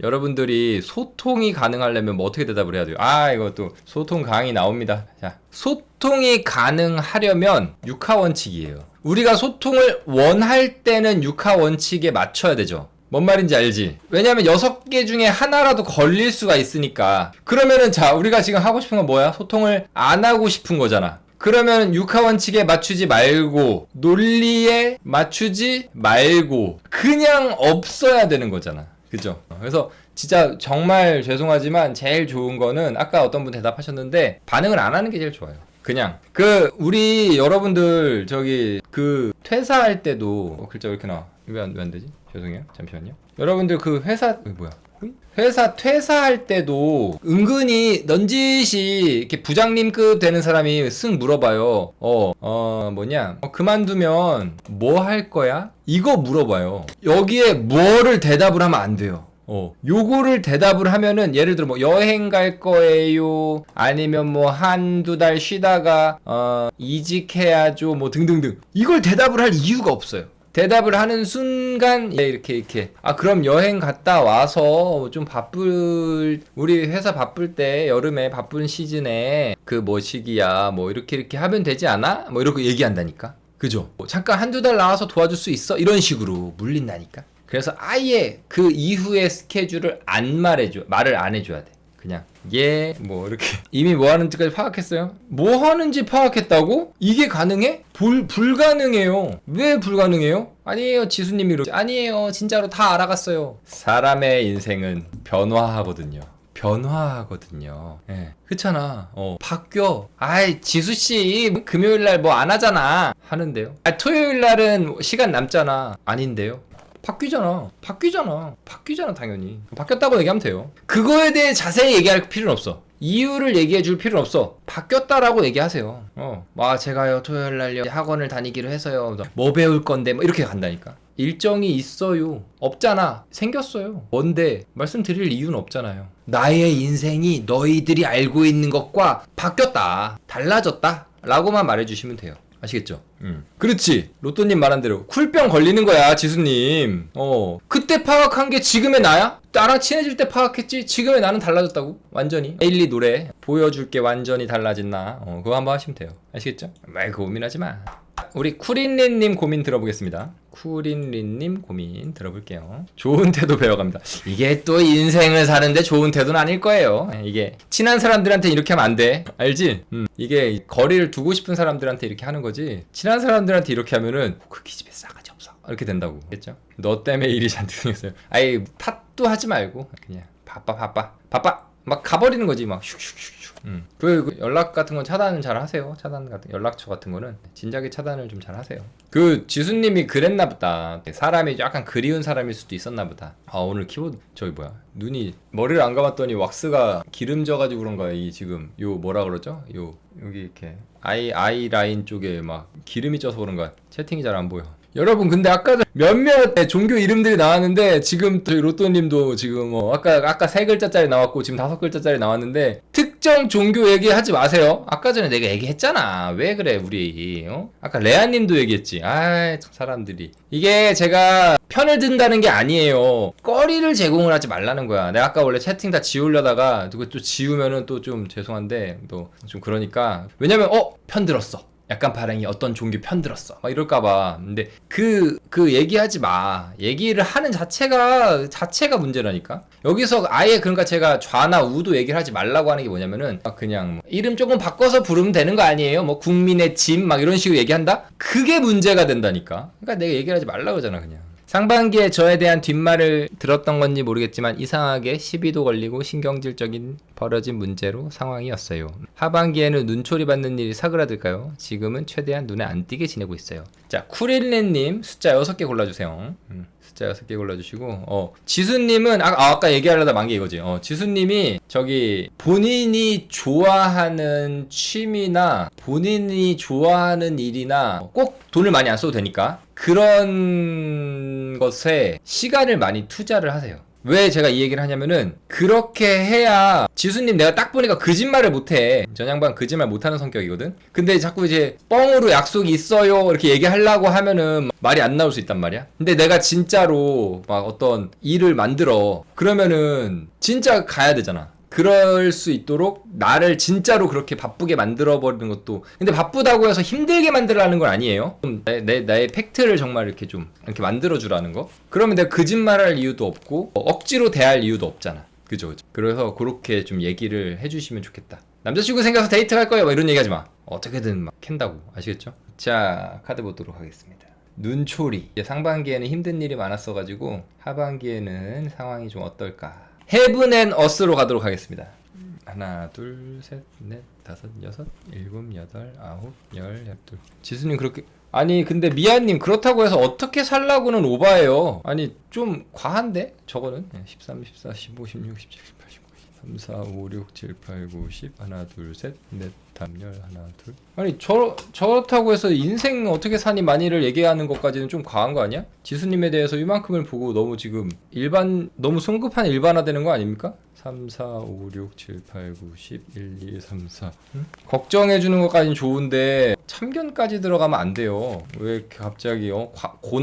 여러분들이 소통이 가능하려면 뭐 어떻게 대답을 해야 돼요? 이것도 소통 강의 나옵니다. 자, 소통이 가능하려면 육하 원칙이에요. 우리가 소통을 원할 때는 육하 원칙에 맞춰야 되죠. 뭔 말인지 알지? 왜냐면 6개 중에 하나라도 걸릴 수가 있으니까. 그러면은 자, 우리가 지금 하고 싶은 건 뭐야? 소통을 안 하고 싶은 거잖아. 그러면 육하 원칙에 맞추지 말고, 논리에 맞추지 말고 그냥 없어야 되는 거잖아. 그죠? 그래서 진짜 정말 죄송하지만 제일 좋은 거는, 아까 어떤 분 대답하셨는데 반응을 안 하는 게 제일 좋아요. 그냥 우리 여러분들 퇴사할 때도 글자 왜 이렇게 나와? 왜 안 되지? 죄송해요. 잠시만요. 여러분들 회사 퇴사할 때도 은근히 넌지시 이렇게 부장님급 되는 사람이 쓱 물어봐요. 그만두면 뭐 할 거야? 이거 물어봐요. 여기에 뭐를 대답을 하면 안 돼요. 요거를 대답을 하면은, 예를 들어 여행 갈 거예요, 아니면 한두 달 쉬다가 이직해야죠, 등등등. 이걸 대답을 할 이유가 없어요. 대답을 하는 순간 이렇게 그럼 여행 갔다 와서 좀 우리 회사 바쁠 때 여름에 바쁜 시즌에 그 뭐 시기야 뭐 이렇게 하면 되지 않아? 뭐 이렇게 얘기한다니까. 그죠? 잠깐 한두 달 나와서 도와줄 수 있어? 이런 식으로 물린다니까. 그래서 아예 그 이후의 스케줄을 말을 안 해줘야 돼. 그냥 뭐 이렇게 이미 뭐 하는지까지 파악했어요? 뭐 하는지 파악했다고? 이게 가능해? 불가능해요. 왜 불가능해요? 아니에요, 지수님이 이러지. 아니에요, 진짜로 다 알아갔어요. 사람의 인생은 변화하거든요. 예. 그렇잖아. 바뀌어. 지수씨 금요일날 뭐 안 하잖아 하는데요. 토요일날은 시간 남잖아. 아닌데요. 바뀌잖아 당연히. 바뀌었다고 얘기하면 돼요. 그거에 대해 자세히 얘기할 필요는 없어. 이유를 얘기해 줄 필요는 없어. 바뀌었다라고 얘기하세요. 제가요 토요일날 학원을 다니기로 해서요 뭐 배울 건데 뭐 이렇게 간다니까. 일정이 있어요. 없잖아. 생겼어요. 뭔데? 말씀드릴 이유는 없잖아요. 나의 인생이 너희들이 알고 있는 것과 바뀌었다, 달라졌다 라고만 말해주시면 돼요. 아시겠죠? 그렇지. 로또님 말한 대로 쿨병 걸리는 거야, 지수님. 그때 파악한 게 지금의 나야? 나랑 친해질 때 파악했지? 지금의 나는 달라졌다고? 완전히. 에일리 노래 보여줄게 완전히 달라진 나. 그거 한번 하시면 돼요. 아시겠죠? 고민하지 마. 우리 쿠린린님 고민 들어보겠습니다. 쿠린린님 고민 들어볼게요. 좋은 태도 배워갑니다. 이게 또 인생을 사는데 좋은 태도는 아닐 거예요. 이게 친한 사람들한테 이렇게 하면 안 돼. 알지? 이게 거리를 두고 싶은 사람들한테 이렇게 하는 거지. 친한 사람들한테 이렇게 하면은 그 기집애 싸가지 없어 이렇게 된다고. 알겠죠? 너 때문에 일이 잔뜩 생겼어요. 탓도 하지 말고 그냥 바빠 막 가버리는 거지. 막 슉슉슉슉. 그 연락 같은 건 차단을 잘 하세요. 연락처 같은 거는 진작에 차단을 좀 잘 하세요. 그 지수님이 그랬나 보다. 사람이 약간 그리운 사람일 수도 있었나 보다. 오늘 키보드 눈이 머리를 안 감았더니 왁스가 기름져가지고 그런가. 지금 뭐라 그러죠? 여기 이렇게 아이 라인 쪽에 막 기름이 쪄서 그런가. 채팅이 잘 안 보여. 여러분, 근데 아까 몇몇 종교 이름들이 나왔는데 지금 저희 로또님도 지금 아까 3글자짜리 나왔고 지금 5글자짜리 나왔는데 특정 종교 얘기하지 마세요. 아까 전에 내가 얘기했잖아. 왜 그래 우리 아까 레아님도 얘기했지. 사람들이 이게 제가 편을 든다는 게 아니에요. 꺼리를 제공을 하지 말라는 거야. 내가 아까 원래 채팅 다 지우려다가 또 지우면은 또 좀 죄송한데 또 좀 그러니까. 왜냐면 편 들었어. 약간 발행이 어떤 종교 편들었어 막 이럴까봐. 근데 그 얘기하지 마. 얘기를 하는 자체가 문제라니까. 여기서 아예 그러니까 제가 좌나 우도 얘기를 하지 말라고 하는 게 뭐냐면은 그냥 이름 조금 바꿔서 부르면 되는 거 아니에요? 뭐 국민의 짐 막 이런 식으로 얘기한다? 그게 문제가 된다니까. 그러니까 내가 얘기를 하지 말라고 그러잖아 그냥. 상반기에 저에 대한 뒷말을 들었던 건지 모르겠지만 이상하게 시비도 걸리고 신경질적인 벌어진 문제로 상황이었어요. 하반기에는 눈초리 받는 일이 사그라들까요? 지금은 최대한 눈에 안 띄게 지내고 있어요. 자, 쿠릴렌님 숫자 6개 골라주세요. 숫자 6개 골라주시고 지수님은 아까 얘기하려다 만 게 이거지. 지수님이 본인이 좋아하는 취미나 본인이 좋아하는 일이나 꼭 돈을 많이 안 써도 되니까 그런 것에 시간을 많이 투자를 하세요. 왜 제가 이 얘기를 하냐면은 그렇게 해야 지수님 내가 딱 보니까 거짓말을 못해. 전 양반 거짓말 못하는 성격이거든. 근데 자꾸 이제 뻥으로 약속이 있어요 이렇게 얘기하려고 하면은 말이 안 나올 수 있단 말이야. 근데 내가 진짜로 막 어떤 일을 만들어 그러면은 진짜 가야 되잖아. 그럴 수 있도록 나를 진짜로 그렇게 바쁘게 만들어버리는 것도. 근데 바쁘다고 해서 힘들게 만들라는 건 아니에요. 나의 팩트를 정말 이렇게 좀 이렇게 만들어주라는 거. 그러면 내가 거짓말할 이유도 없고 억지로 대할 이유도 없잖아. 그죠? 그래서 그렇게 좀 얘기를 해주시면 좋겠다. 남자친구 생겨서 데이트 갈 거예요 막 이런 얘기 하지 마. 어떻게든 막 캔다고. 아시겠죠? 자, 카드 보도록 하겠습니다. 눈초리. 이제 상반기에는 힘든 일이 많았어가지고 하반기에는 상황이 좀 어떨까. 헤븐 앤 어스로 가도록 하겠습니다. 하나, 둘, 셋, 넷, 다섯, 여섯, 일곱, 여덟, 아홉, 열, 열둘. 지수님 그렇게 근데 미아님 그렇다고 해서 어떻게 살라고는 오바예요. 좀 과한데? 저거는 13, 14, 15, 16, 17, 18, 19, 3, 4, 5, 6, 7, 8, 9, 10 하나, 둘, 셋, 넷, 다섯, 열, 하나, 둘. 저렇다고 해서 인생 어떻게 사니 많이를 얘기하는 것까지는 좀 과한 거 아니야? 지수님에 대해서 이만큼을 보고 너무 지금 너무 성급한 일반화되는 거 아닙니까? 3, 4, 5, 6, 7, 8, 9, 10, 1, 2, 3, 4 걱정해주는 것까지는 좋은데 참견까지 들어가면 안 돼요. 왜 이렇게 갑자기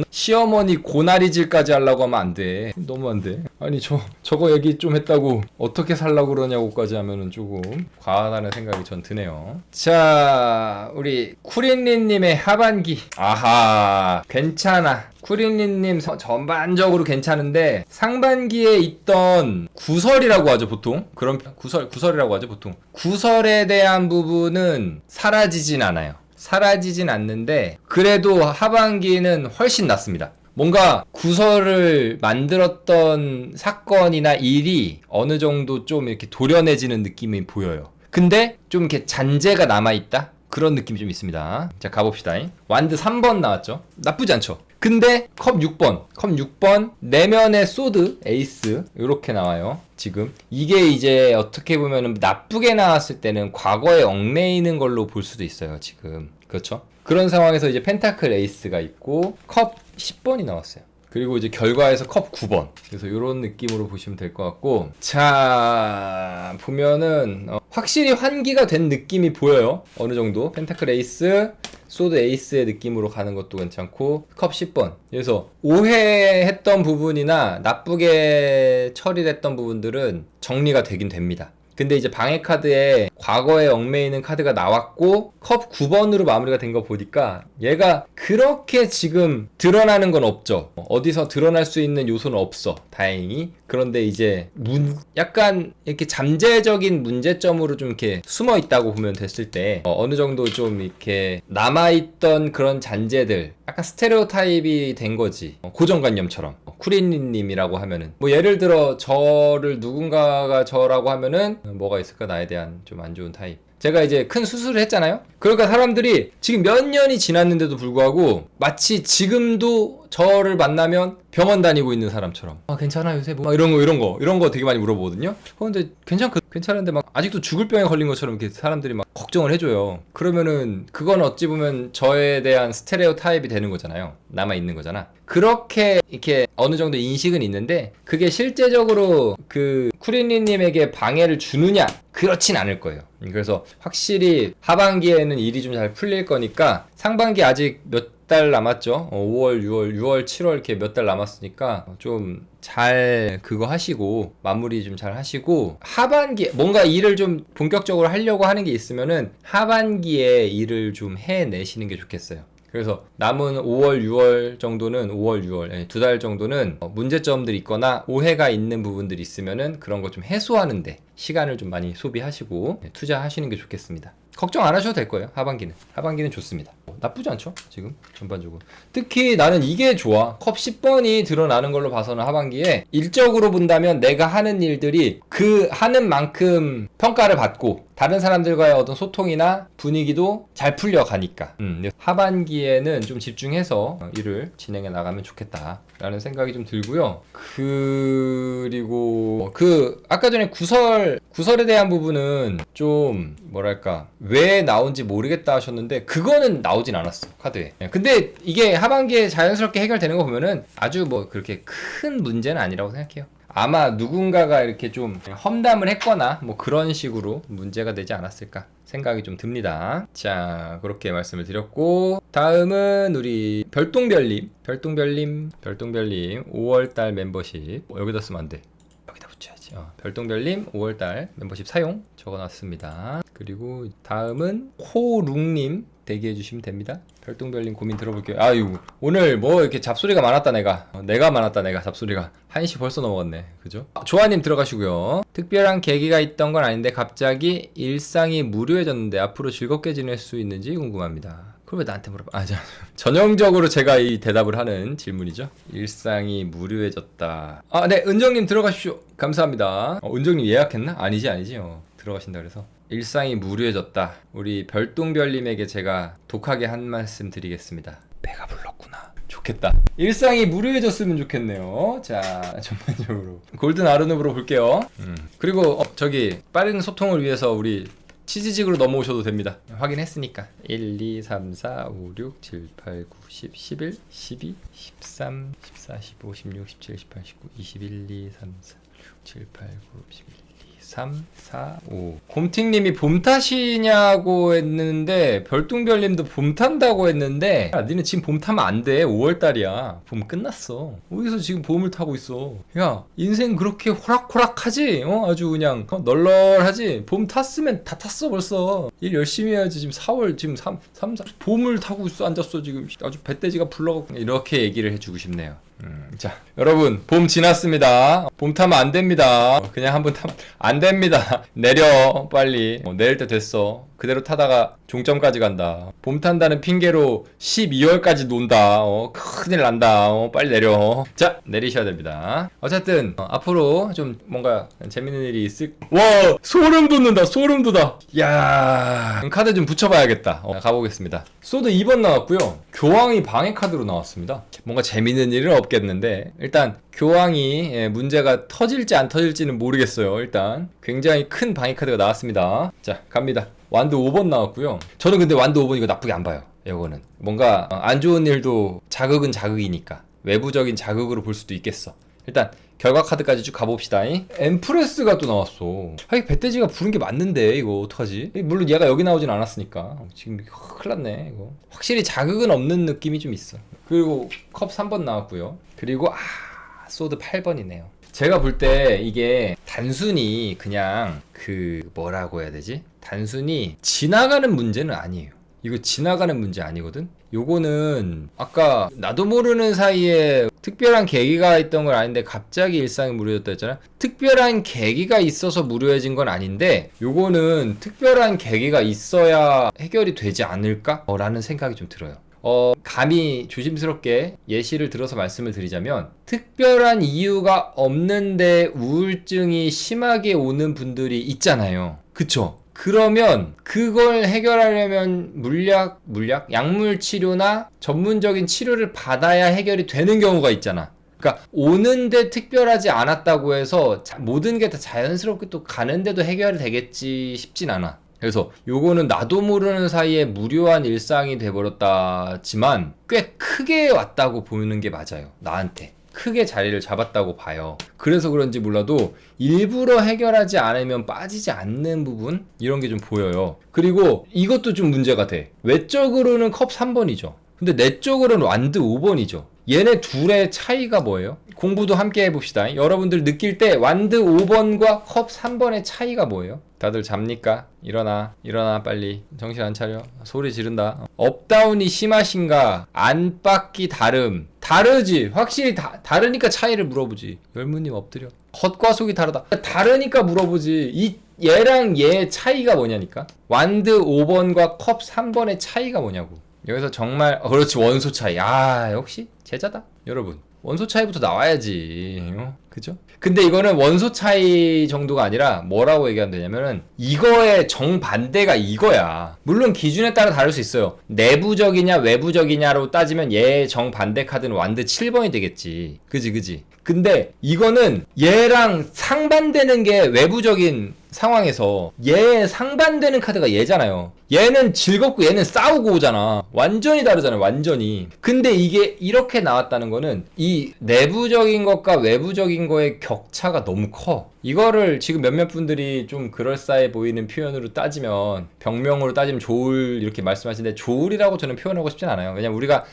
시어머니 고나리질까지 하려고 하면 안 돼. 너무 안 돼. 아니 저거 얘기 좀 했다고 어떻게 살라고 그러냐고까지 하면은 조금 과하다는 생각이 전 드네요. 자, 우리 쿠린리님의 하반기. 아하, 괜찮아. 쿠린리님 전반적으로 괜찮은데 상반기에 있던 구설이라고 하죠 보통. 그런 구설이라고 하죠 보통. 구설에 대한 부분은 사라지진 않아요. 사라지진 않는데 그래도 하반기는 훨씬 낫습니다. 뭔가 구설을 만들었던 사건이나 일이 어느 정도 좀 이렇게 도려내지는 느낌이 보여요. 근데 좀 이렇게 잔재가 남아있다? 그런 느낌이 좀 있습니다. 자, 가봅시다. 완드 3번 나왔죠? 나쁘지 않죠? 근데 컵 6번 내면의 소드 에이스 이렇게 나와요. 지금 이게 이제 어떻게 보면 나쁘게 나왔을 때는 과거에 얽매이는 걸로 볼 수도 있어요. 지금 그렇죠? 그런 상황에서 이제 펜타클 에이스가 있고 컵 10번이 나왔어요. 그리고 이제 결과에서 컵 9번. 그래서 이런 느낌으로 보시면 될 것 같고, 자 보면은 확실히 환기가 된 느낌이 보여요. 어느 정도 펜타클 에이스, 소드 에이스의 느낌으로 가는 것도 괜찮고, 컵 10번. 그래서 오해했던 부분이나 나쁘게 처리됐던 부분들은 정리가 되긴 됩니다. 근데 이제 방해 카드에 과거에 얽매이는 카드가 나왔고 컵 9번으로 마무리가 된 거 보니까 얘가 그렇게 지금 드러나는 건 없죠. 어디서 드러날 수 있는 요소는 없어. 다행히. 그런데 이제 약간 이렇게 잠재적인 문제점으로 좀 이렇게 숨어 있다고 보면 됐을 때 어느 정도 좀 이렇게 남아있던 그런 잔재들, 약간 스테레오 타입이 된 거지. 고정관념처럼. 쿠린님이라고 하면은 뭐 예를 들어 저를 누군가가 저라고 하면은 뭐가 있을까? 나에 대한 좀 안 좋은 타입. 제가 이제 큰 수술을 했잖아요. 그러니까 사람들이 지금 몇 년이 지났는데도 불구하고 마치 지금도 저를 만나면 병원 다니고 있는 사람처럼 괜찮아 요새 뭐 이런 거 되게 많이 물어보거든요. 근데 괜찮은데 막 아직도 죽을 병에 걸린 것처럼 이렇게 사람들이 막 걱정을 해줘요. 그러면은 그건 어찌 보면 저에 대한 스테레오 타입이 되는 거잖아요. 남아 있는 거잖아. 그렇게 이렇게 어느 정도 인식은 있는데 그게 실제적으로 그 쿠린리님에게 방해를 주느냐? 그렇진 않을 거예요. 그래서 확실히 하반기에는 일이 좀 잘 풀릴 거니까 상반기 아직 몇 달 남았죠. 5월, 6월, 7월 이렇게 몇 달 남았으니까 좀 잘 그거 하시고 마무리 좀 잘 하시고 하반기 뭔가 일을 좀 본격적으로 하려고 하는 게 있으면은 하반기에 일을 좀 해내시는 게 좋겠어요. 그래서 남은 5월, 6월 정도는 5월, 6월 2달 정도는 문제점들이 있거나 오해가 있는 부분들이 있으면은 그런 거 좀 해소하는데 시간을 좀 많이 소비하시고 투자하시는 게 좋겠습니다. 걱정 안 하셔도 될 거예요. 하반기는 좋습니다. 나쁘지 않죠? 지금 전반적으로. 특히 나는 이게 좋아. 컵 10번이 드러나는 걸로 봐서는 하반기에 일적으로 본다면 내가 하는 일들이 그 하는 만큼 평가를 받고 다른 사람들과의 어떤 소통이나 분위기도 잘 풀려가니까 하반기에는 좀 집중해서 일을 진행해 나가면 좋겠다 라는 생각이 좀 들고요. 그리고 아까 전에 구설에 대한 부분은 좀 뭐랄까 왜 나온지 모르겠다 하셨는데 그거는 나오진 않았어 카드에. 근데 이게 하반기에 자연스럽게 해결되는 거 보면은 아주 뭐 그렇게 큰 문제는 아니라고 생각해요. 아마 누군가가 이렇게 좀 험담을 했거나 뭐 그런 식으로 문제가 되지 않았을까 생각이 좀 듭니다. 자, 그렇게 말씀을 드렸고 다음은 우리 별똥별님 5월달 멤버십 여기다 쓰면 안 돼. 여기다 붙여야지. 별똥별님 5월달 멤버십 사용 적어놨습니다. 그리고 다음은 호룽님 대기해주시면 됩니다. 별똥별님 고민 들어볼게요. 아유, 오늘 뭐 이렇게 잡소리가 많았다 내가 잡소리가 1시 벌써 넘어갔네. 그죠? 조아님 들어가시고요. 특별한 계기가 있던 건 아닌데 갑자기 일상이 무료해졌는데 앞으로 즐겁게 지낼 수 있는지 궁금합니다. 그럼 왜 나한테 물어봐? 전형적으로 제가 이 대답을 하는 질문이죠. 일상이 무료해졌다. 네, 은정님 들어가십시오. 감사합니다. 은정님 예약했나? 아니지. 들어가신다 그래서. 일상이 무료해졌다. 우리 별똥별님에게 제가 독하게 한 말씀 드리겠습니다. 배가 불렀구나. 좋겠다. 일상이 무료해졌으면 좋겠네요. 자, 전반적으로 골든 아르누브로 볼게요. 그리고 저기 빠른 소통을 위해서 우리 치즈직으로 넘어오셔도 됩니다. 확인했으니까 1, 2, 3, 4, 5, 6, 7, 8, 9, 10, 11, 12, 13, 14, 15, 16, 17, 18, 19, 21, 2, 3, 4, 6, 7, 8, 9, 11, 2, 3, 4, 5. 곰팅님이 봄 타시냐고 했는데 별똥별님도 봄 탄다고 했는데 야, 니네 지금 봄 타면 안 돼. 5월달이야. 봄 끝났어. 어디서 지금 봄을 타고 있어. 야 인생 그렇게 호락호락하지? 아주 그냥 널널하지? 봄 탔으면 다 탔어 벌써. 일 열심히 해야지. 지금 4월 지금 3, 4 봄을 타고 있어. 앉았어 지금. 아주 배돼지가 불러갖고 이렇게 얘기를 해주고 싶네요. 자 여러분 봄 지났습니다. 봄 타면 안 됩니다. 그냥 한번 타면 안 됩니다. 내려 빨리. 내릴 때 됐어. 그대로 타다가 종점까지 간다. 봄 탄다는 핑계로 12월까지 논다. 큰일 난다. 빨리 내려. 자 내리셔야 됩니다. 어쨌든 앞으로 좀 뭔가 재밌는 일이 있을. 와 소름 돋는다. 소름 돋아. 야 카드 좀 붙여봐야겠다. 가보겠습니다. 소드 2번 나왔고요. 교황이 방해 카드로 나왔습니다. 뭔가 재밌는 일은 없겠는데 일단 교황이 문제가 터질지 안 터질지는 모르겠어요. 일단 굉장히 큰 방해 카드가 나왔습니다. 자 갑니다. 완드 5번 나왔고요. 저는 근데 완드 5번 이거 나쁘게 안 봐요. 이거는 뭔가 안 좋은 일도 자극은 자극이니까 외부적인 자극으로 볼 수도 있겠어. 일단 결과 카드까지 쭉 가봅시다. 엠프레스가 또 나왔어. 하긴 배돼지가 부른 게 맞는데 이거 어떡하지? 물론 얘가 여기 나오진 않았으니까 지금 큰일 났네 이거. 확실히 자극은 없는 느낌이 좀 있어. 그리고 컵 3번 나왔고요. 그리고 소드 8번이네요. 제가 볼 때 이게 단순히 그냥 뭐라고 해야 되지? 단순히 지나가는 문제는 아니에요. 이거 지나가는 문제 아니거든? 요거는 아까 나도 모르는 사이에 특별한 계기가 있던 건 아닌데 갑자기 일상이 무료졌다 했잖아. 특별한 계기가 있어서 무료해진 건 아닌데 요거는 특별한 계기가 있어야 해결이 되지 않을까? 라는 생각이 좀 들어요. 감히 조심스럽게 예시를 들어서 말씀을 드리자면 특별한 이유가 없는데 우울증이 심하게 오는 분들이 있잖아요. 그쵸? 그러면 그걸 해결하려면 약물 치료나 전문적인 치료를 받아야 해결이 되는 경우가 있잖아. 그러니까 오는데 특별하지 않았다고 해서 모든 게 다 자연스럽게 또 가는데도 해결이 되겠지 싶진 않아. 그래서 요거는 나도 모르는 사이에 무료한 일상이 돼버렸다지만 꽤 크게 왔다고 보는 게 맞아요. 나한테 크게 자리를 잡았다고 봐요. 그래서 그런지 몰라도 일부러 해결하지 않으면 빠지지 않는 부분 이런 게 좀 보여요. 그리고 이것도 좀 문제가 돼. 외적으로는 컵 3번이죠. 근데 내적으로는 완드 5번이죠. 얘네 둘의 차이가 뭐예요? 공부도 함께 해봅시다. 여러분들 느낄 때 완드 5번과 컵 3번의 차이가 뭐예요? 다들 잡니까? 일어나 빨리. 정신 안 차려. 소리 지른다. 업다운이 심하신가? 안팎이 다르지. 확실히 다르니까 차이를 물어보지. 열무님 엎드려. 겉과 속이 다르다. 다르니까 물어보지. 얘랑 얘 차이가 뭐냐니까. 완드 5번과 컵 3번의 차이가 뭐냐고. 여기서 정말 그렇지. 원소 차이. 역시 제자다 여러분. 원소 차이부터 나와야지. 그죠? 근데 이거는 원소 차이 정도가 아니라 뭐라고 얘기하면 되냐면은 이거의 정반대가 이거야. 물론 기준에 따라 다를 수 있어요. 내부적이냐 외부적이냐로 따지면 얘 정반대 카드는 완드 7번이 되겠지. 그지? 근데 이거는 얘랑 상반되는 게 외부적인 상황에서 얘 상반되는 카드가 얘잖아요. 얘는 즐겁고 얘는 싸우고 오잖아. 완전히 다르잖아요. 완전히. 근데 이게 이렇게 나왔다는 거는 이 내부적인 것과 외부적인 거의 격차가 너무 커. 이거를 지금 몇몇 분들이 좀 그럴싸해 보이는 표현으로 따지면 병명으로 따지면 조울 이렇게 말씀하시는데 조울이라고 저는 표현하고 싶진 않아요. 왜냐면 우리가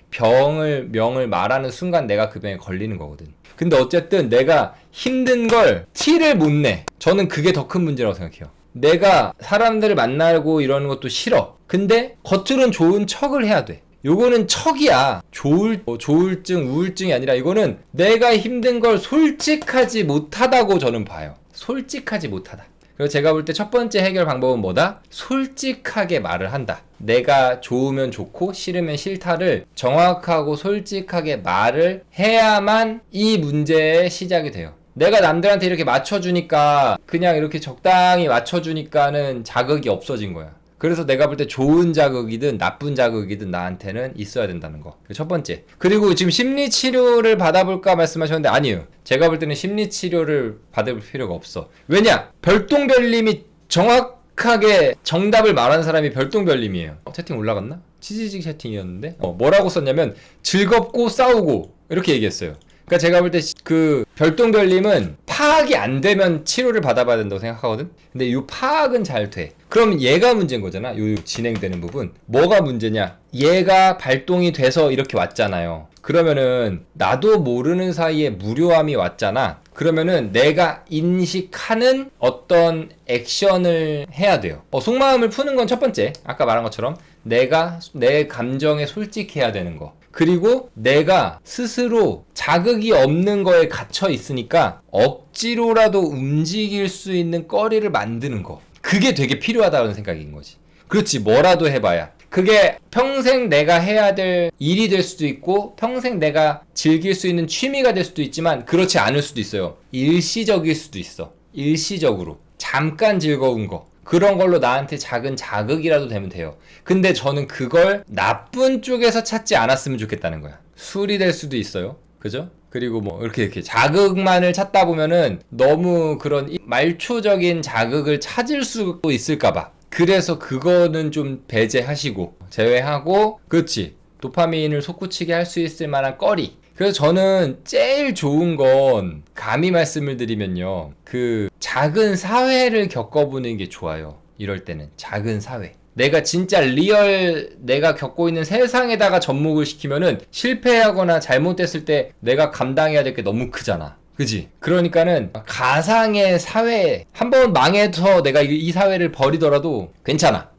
명을 말하는 순간 내가 그 병에 걸리는 거거든. 근데 어쨌든 내가 힘든 걸 티를 못 내. 저는 그게 더 큰 문제라고 생각해요. 내가 사람들을 만나고 이러는 것도 싫어. 근데 겉으로는 좋은 척을 해야 돼. 요거는 척이야. 조울증, 우울증이 아니라 이거는 내가 힘든 걸 솔직하지 못하다고 저는 봐요. 솔직하지 못하다. 그래서 제가 볼 때 첫 번째 해결 방법은 뭐다? 솔직하게 말을 한다. 내가 좋으면 좋고 싫으면 싫다를 정확하고 솔직하게 말을 해야만 이 문제의 시작이 돼요. 내가 남들한테 이렇게 맞춰주니까 그냥 이렇게 적당히 맞춰주니까는 자극이 없어진 거야. 그래서 내가 볼 때 좋은 자극이든 나쁜 자극이든 나한테는 있어야 된다는 거. 첫 번째. 그리고 지금 심리치료를 받아볼까 말씀하셨는데 아니에요. 제가 볼 때는 심리치료를 받을 필요가 없어. 왜냐? 별똥별님이 정확하게 정답을 말하는 사람이 별똥별님이에요. 채팅 올라갔나? 치지직 채팅이었는데 뭐라고 썼냐면 즐겁고 싸우고 이렇게 얘기했어요. 그러니까 제가 볼 때 그 별똥별님은 파악이 안 되면 치료를 받아봐야 된다고 생각하거든. 근데 이 파악은 잘 돼. 그럼 얘가 문제인 거잖아. 요 진행되는 부분. 뭐가 문제냐? 얘가 발동이 돼서 이렇게 왔잖아요. 그러면은 나도 모르는 사이에 무료함이 왔잖아. 그러면은 내가 인식하는 어떤 액션을 해야 돼요. 속마음을 푸는 건 첫 번째. 아까 말한 것처럼 내가 내 감정에 솔직해야 되는 거. 그리고 내가 스스로 자극이 없는 거에 갇혀 있으니까 억지로라도 움직일 수 있는 거리를 만드는 거. 그게 되게 필요하다는 생각인 거지. 그렇지, 뭐라도 해봐야. 그게 평생 내가 해야 될 일이 될 수도 있고 평생 내가 즐길 수 있는 취미가 될 수도 있지만 그렇지 않을 수도 있어요. 일시적일 수도 있어. 일시적으로. 잠깐 즐거운 거. 그런 걸로 나한테 작은 자극이라도 되면 돼요. 근데 저는 그걸 나쁜 쪽에서 찾지 않았으면 좋겠다는 거야. 술이 될 수도 있어요. 그죠? 그리고 뭐 이렇게 자극만을 찾다 보면은 너무 그런 말초적인 자극을 찾을 수도 있을까봐. 그래서 그거는 좀 배제하시고 제외하고, 그렇지, 도파민을 솟구치게 할 수 있을 만한 거리. 그래서 저는 제일 좋은 건 감히 말씀을 드리면요, 그 작은 사회를 겪어보는 게 좋아요. 이럴 때는 작은 사회, 내가 진짜 리얼 내가 겪고 있는 세상에다가 접목을 시키면은 실패하거나 잘못됐을 때 내가 감당해야 될 게 너무 크잖아. 그지? 그러니까는 가상의 사회, 한번 망해서 내가 이 사회를 버리더라도 괜찮아.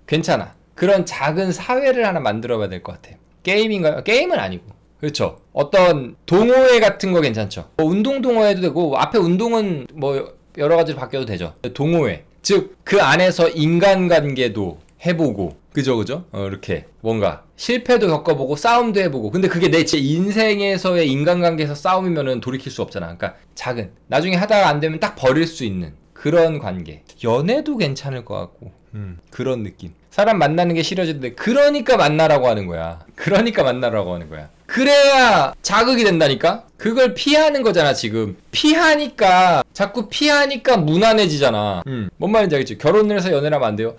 그런 작은 사회를 하나 만들어 봐야 될 것 같아. 게임인가요? 게임은 아니고. 그렇죠. 어떤 동호회 같은 거 괜찮죠. 운동 동호회도 되고, 앞에 운동은 뭐 여러 가지로 바뀌어도 되죠. 동호회. 즉, 그 안에서 인간관계도 해보고, 그죠? 이렇게 뭔가 실패도 겪어보고 싸움도 해보고. 근데 그게 내 제 인생에서의 인간관계에서 싸움이면은 돌이킬 수 없잖아. 그러니까 작은, 나중에 하다가 안 되면 딱 버릴 수 있는 그런 관계. 연애도 괜찮을 것 같고, 그런 느낌. 사람 만나는 게 싫어지는데 그러니까 만나라고 하는 거야. 그래야 자극이 된다니까? 그걸 피하는 거잖아, 지금. 자꾸 피하니까 무난해지잖아. 뭔 말인지 알겠지? 결혼을 해서 연애를 하면 안 돼요?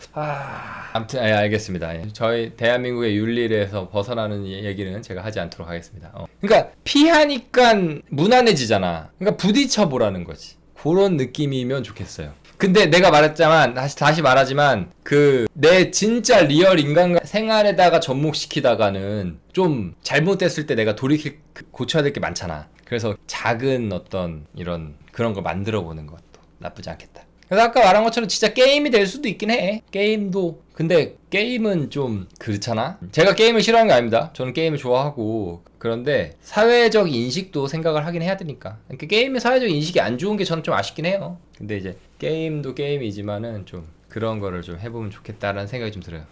아무튼, 알겠습니다. 저희 대한민국의 윤리에서 벗어나는 얘기는 제가 하지 않도록 하겠습니다. 그러니까 피하니까 무난해지잖아. 그러니까 부딪혀보라는 거지. 그런 느낌이면 좋겠어요. 근데 내가 말했지만, 다시 말하지만, 내 진짜 리얼 인간 생활에다가 접목시키다가는 좀 잘못됐을 때 내가 고쳐야 될 게 많잖아. 그래서 작은 어떤 그런 거 만들어 보는 것도 나쁘지 않겠다. 그래서 아까 말한 것처럼 진짜 게임이 될 수도 있긴 해. 게임도. 근데 게임은 좀 그렇잖아. 제가 게임을 싫어하는 게 아닙니다. 저는 게임을 좋아하고. 그런데 사회적 인식도 생각을 하긴 해야 되니까. 그러니까 게임의 사회적 인식이 안 좋은 게 저는 좀 아쉽긴 해요. 근데 이제 게임도 게임이지만은 좀 그런 거를 좀 해보면 좋겠다라는 생각이 좀 들어요.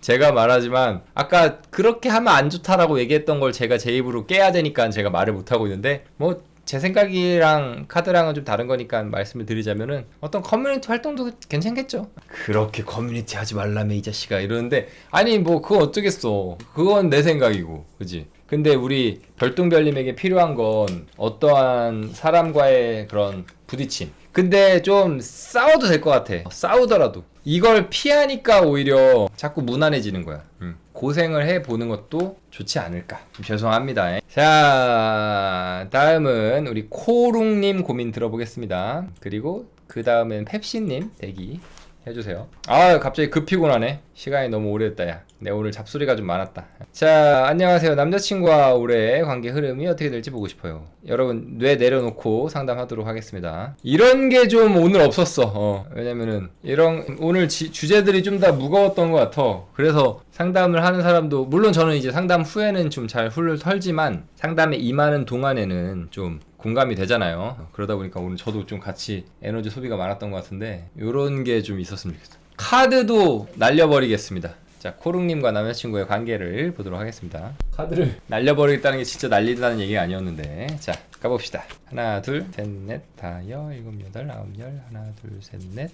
제가 말하지만 아까 그렇게 하면 안 좋다라고 얘기했던 걸 제가 제 입으로 깨야 되니까 제가 말을 못하고 있는데, 뭐 제 생각이랑 카드랑은 좀 다른 거니까 말씀을 드리자면은 어떤 커뮤니티 활동도 괜찮겠죠. 그렇게 커뮤니티 하지 말라며 이 자식아 이러는데, 아니 뭐 그건 어쩌겠어. 그건 내 생각이고, 그지? 근데 우리 별똥별님에게 필요한 건 어떠한 사람과의 그런 부딪힘. 근데 좀 싸워도 될 것 같아. 싸우더라도 이걸 피하니까 오히려 자꾸 무난해지는 거야. 고생을 해보는 것도 좋지 않을까. 좀 죄송합니다. 자, 다음은 우리 코룽님 고민 들어보겠습니다. 그리고 그 다음엔 펩시님 대기 해주세요. 갑자기 급 피곤하네. 시간이 너무 오래됐다. 야, 내 오늘 잡소리가 좀 많았다. 자, 안녕하세요. 남자친구와 올해 관계 흐름이 어떻게 될지 보고 싶어요. 여러분 뇌 내려놓고 상담하도록 하겠습니다. 이런 게 좀 오늘 없었어. 왜냐면은 오늘 주제들이 좀 다 무거웠던 것 같아. 그래서 상담을 하는 사람도, 물론 저는 이제 상담 후에는 좀 잘 훌훌 털지만 상담에 임하는 동안에는 좀 공감이 되잖아요. 그러다 보니까 오늘 저도 좀 같이 에너지 소비가 많았던 것 같은데, 요런 게 좀 있었으면 좋겠어요. 카드도 날려버리겠습니다. 자, 코룽님과 남자친구의 관계를 보도록 하겠습니다. 카드를 날려버리겠다는 게 진짜 날린다는 얘기가 아니었는데, 자, 가봅시다. 하나, 둘, 셋, 넷, 다, 일곱, 여덟, 아홉, 열. 하나, 둘, 셋, 넷.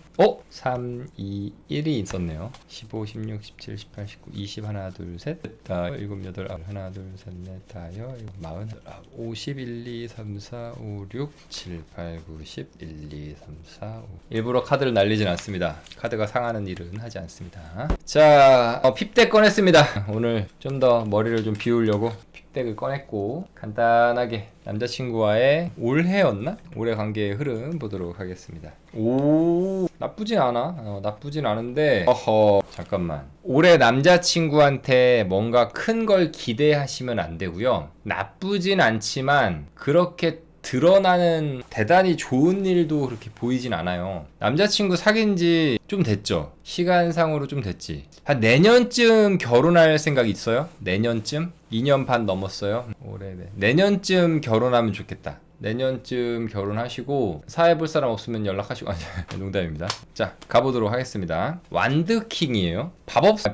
3, 2, 1이 있었네요. 15, 16, 17, 18, 19, 20. 하나, 둘, 셋, 다, 일곱, 여덟, 아홉. 하나, 둘, 셋, 넷, 다, 일곱, 마흔. 50, 1, 2, 3, 4, 5, 6, 7, 8, 9, 10, 1, 2, 3, 4, 5. 일부러 카드를 날리진 않습니다. 카드가 상하는 일은 하지 않습니다. 자, 핍대 꺼냈습니다. 오늘 좀 더 머리를 좀 비우려고 덱을 꺼냈고 간단하게 남자친구와의 올해였나? 올해 관계의 흐름 보도록 하겠습니다. 오, 나쁘진 않아. 나쁘진 않은데 어허, 잠깐만. 올해 남자친구한테 뭔가 큰 걸 기대하시면 안 되고요. 나쁘진 않지만 그렇게 드러나는 대단히 좋은 일도 그렇게 보이진 않아요. 남자친구 사귄 지 좀 됐죠? 시간상으로 좀 됐지. 한 내년쯤 결혼할 생각 있어요? 내년쯤? 2년 반 넘었어요? 올해. 내년쯤 결혼하면 좋겠다. 내년쯤 결혼하시고 사회 볼 사람 없으면 연락하시고 아니 농담입니다. 자, 가보도록 하겠습니다. 완드킹이에요. 마법사.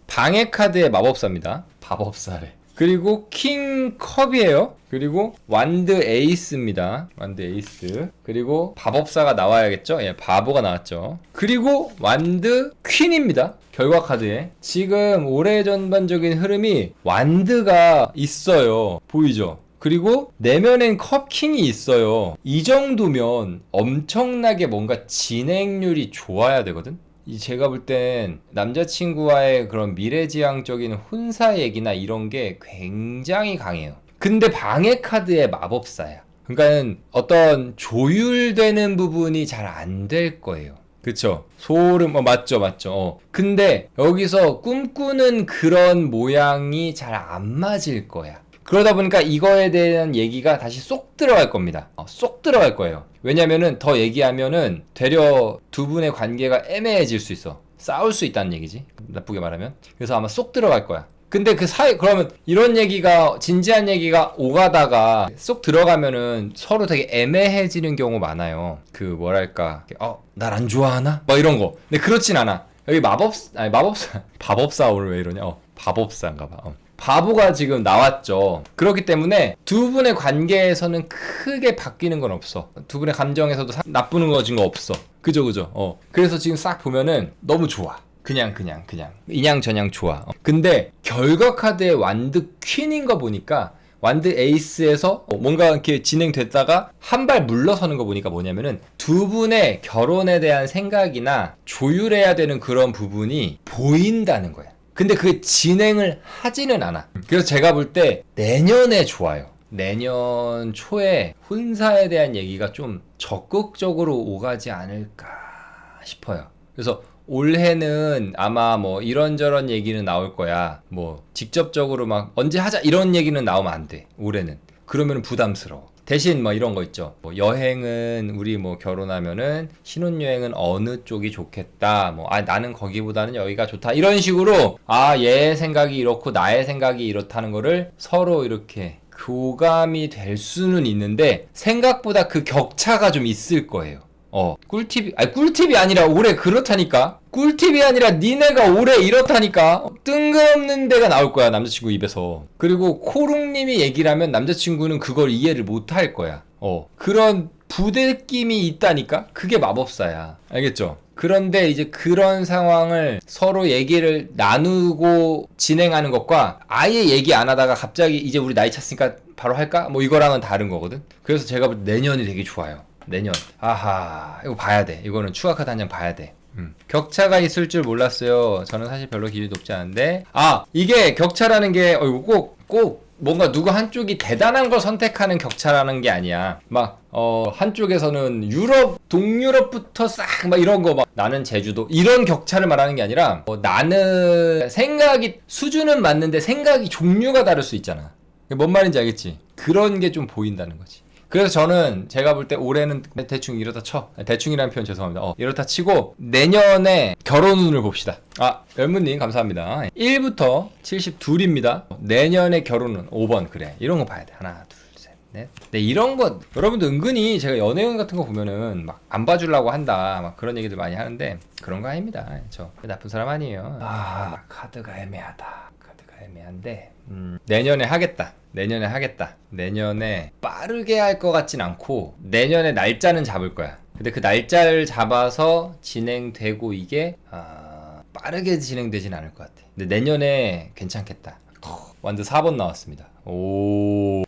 방해 카드의 마법사입니다. 마법사래. 그리고 킹컵이에요. 그리고 완드 에이스입니다. 완드 에이스. 그리고 마법사가 나와야겠죠? 예, 바보가 나왔죠. 그리고 완드 퀸입니다. 결과 카드에. 지금 올해 전반적인 흐름이 완드가 있어요. 보이죠? 그리고 내면엔 컵킹이 있어요. 이 정도면 엄청나게 뭔가 진행률이 좋아야 되거든? 제가 볼 땐 남자친구와의 그런 미래지향적인 혼사 얘기나 이런 게 굉장히 강해요. 근데 방해 카드의 마법사야. 그러니까 어떤 조율되는 부분이 잘 안 될 거예요. 그쵸? 소름, 맞죠. 근데 여기서 꿈꾸는 그런 모양이 잘 안 맞을 거야. 그러다 보니까 이거에 대한 얘기가 다시 쏙 들어갈 겁니다. 쏙 들어갈 거예요. 왜냐면은 더 얘기하면은 되려 두 분의 관계가 애매해질 수 있어. 싸울 수 있다는 얘기지. 나쁘게 말하면. 그래서 아마 쏙 들어갈 거야. 근데 그 사이, 그러면 이런 얘기가, 진지한 얘기가 오가다가 쏙 들어가면은 서로 되게 애매해지는 경우 많아요. 그 뭐랄까. 날 안 좋아하나? 뭐 이런 거. 근데 그렇진 않아. 여기 마법사 오늘 왜 이러냐? 마법사인가 봐. 바보가 지금 나왔죠. 그렇기 때문에 두 분의 관계에서는 크게 바뀌는 건 없어. 두 분의 감정에서도 나쁘는 거 없어. 그죠. 그래서 지금 싹 보면은 너무 좋아. 그냥 인양저냥 좋아. 근데 결과 카드의 완드 퀸인 거 보니까 완드 에이스에서 뭔가 이렇게 진행됐다가 한 발 물러서는 거 보니까 뭐냐면은 두 분의 결혼에 대한 생각이나 조율해야 되는 그런 부분이 보인다는 거야. 근데 그게 진행을 하지는 않아. 그래서 제가 볼 때 내년에 좋아요. 내년 초에 혼사에 대한 얘기가 좀 적극적으로 오가지 않을까 싶어요. 그래서 올해는 아마 뭐 이런저런 얘기는 나올 거야. 뭐 직접적으로 막 언제 하자 이런 얘기는 나오면 안 돼. 올해는. 그러면 부담스러워. 대신 뭐 이런 거 있죠. 뭐 여행은 우리 뭐 결혼하면은 신혼여행은 어느 쪽이 좋겠다. 뭐 나는 거기보다는 여기가 좋다. 이런 식으로 얘 생각이 이렇고 나의 생각이 이렇다는 거를 서로 이렇게 교감이 될 수는 있는데 생각보다 그 격차가 좀 있을 거예요. 꿀팁이 아니라 올해 그렇다니까. 꿀팁이 아니라 니네가 올해 이렇다니까. 뜬금없는 데가 나올 거야, 남자친구 입에서. 그리고 코롱님이 얘기를 하면 남자친구는 그걸 이해를 못 할 거야. 그런 부대낌이 있다니까? 그게 마법사야. 알겠죠? 그런데 이제 그런 상황을 서로 얘기를 나누고 진행하는 것과 아예 얘기 안 하다가 갑자기 이제 우리 나이 찼으니까 바로 할까? 뭐 이거랑은 다른 거거든? 그래서 제가 볼 때 내년이 되게 좋아요. 내년. 아하, 이거 봐야 돼. 이거는 추가 카드 한 장 봐야 돼. 격차가 있을 줄 몰랐어요. 저는 사실 별로 기준이 높지 않은데. 이게 격차라는 게, 이거 꼭 뭔가 누구 한쪽이 대단한 걸 선택하는 격차라는 게 아니야. 한쪽에서는 동유럽부터 싹 막 이런 거 나는 제주도 이런 격차를 말하는 게 아니라 나는 수준은 맞는데 생각이 종류가 다를 수 있잖아. 뭔 말인지 알겠지? 그런 게 좀 보인다는 거지. 그래서 저는 제가 볼 때 올해는 대충 이렇다 쳐. 대충이라는 표현 죄송합니다. 이렇다 치고 내년에 결혼 운을 봅시다. 열무님 감사합니다. 1부터 72입니다. 내년에 결혼은 5번 그래. 이런 거 봐야 돼. 하나 둘 셋 넷. 네, 이런 거 여러분들 은근히 제가 연예인 같은 거 보면은 막 안 봐주려고 한다 막 그런 얘기들 많이 하는데 그런 거 아닙니다. 저 나쁜 사람 아니에요. 카드가 애매하다. 카드가 애매한데 내년에 하겠다. 내년에 빠르게 할 것 같진 않고 내년에 날짜는 잡을 거야. 근데 그 날짜를 잡아서 진행되고 이게 빠르게 진행되진 않을 것 같아. 근데 내년에 괜찮겠다. 완드 4번 나왔습니다.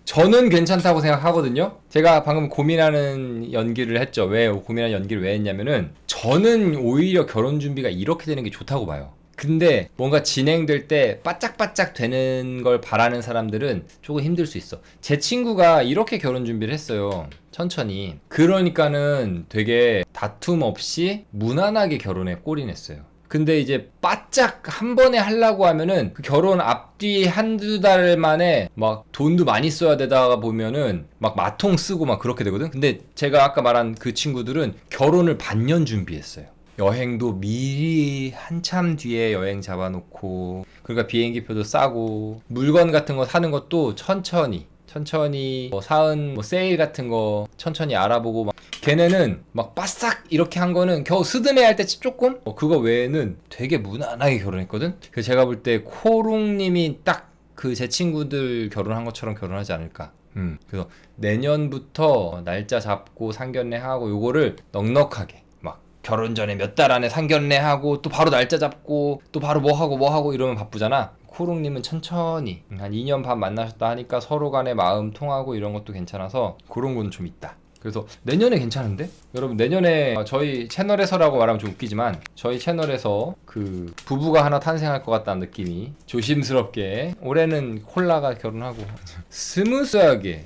저는 괜찮다고 생각하거든요. 제가 방금 고민하는 연기를 했죠. 고민하는 연기를 왜 했냐면은 저는 오히려 결혼 준비가 이렇게 되는 게 좋다고 봐요. 근데 뭔가 진행될 때 바짝바짝 되는 걸 바라는 사람들은 조금 힘들 수 있어. 제 친구가 이렇게 결혼 준비를 했어요. 천천히. 그러니까는 되게 다툼 없이 무난하게 결혼에 골인했어요. 근데 이제 바짝 한 번에 하려고 하면은 그 결혼 앞뒤 한두 달 만에 막 돈도 많이 써야 되다가 보면은 막 마통 쓰고 막 그렇게 되거든. 근데 제가 아까 말한 그 친구들은 결혼을 반년 준비했어요. 여행도 미리 한참 뒤에 여행 잡아놓고, 그러니까 비행기표도 싸고, 물건 같은 거 사는 것도 천천히 뭐 사은 뭐 세일 같은 거 천천히 알아보고, 막 걔네는 막 바싹 이렇게 한 거는 겨우 스드메 할 때 조금 그거 외에는 되게 무난하게 결혼했거든. 그래서 제가 볼 때 코롱님이 딱 그 제 친구들 결혼한 것처럼 결혼하지 않을까. 그래서 내년부터 날짜 잡고 상견례 하고 요거를 넉넉하게 막 결혼 전에 몇 달 안에 상견례 하고 또 바로 날짜 잡고 또 바로 뭐 하고 이러면 바쁘잖아. 코롱님은 천천히 한 2년 반 만나셨다 하니까 서로 간에 마음 통하고 이런 것도 괜찮아서 그런 건 좀 있다. 그래서 내년에 괜찮은데? 여러분 내년에 저희 채널에서라고 말하면 좀 웃기지만 저희 채널에서 그 부부가 하나 탄생할 것 같다는 느낌이, 조심스럽게 올해는 콜라가 결혼하고 스무스하게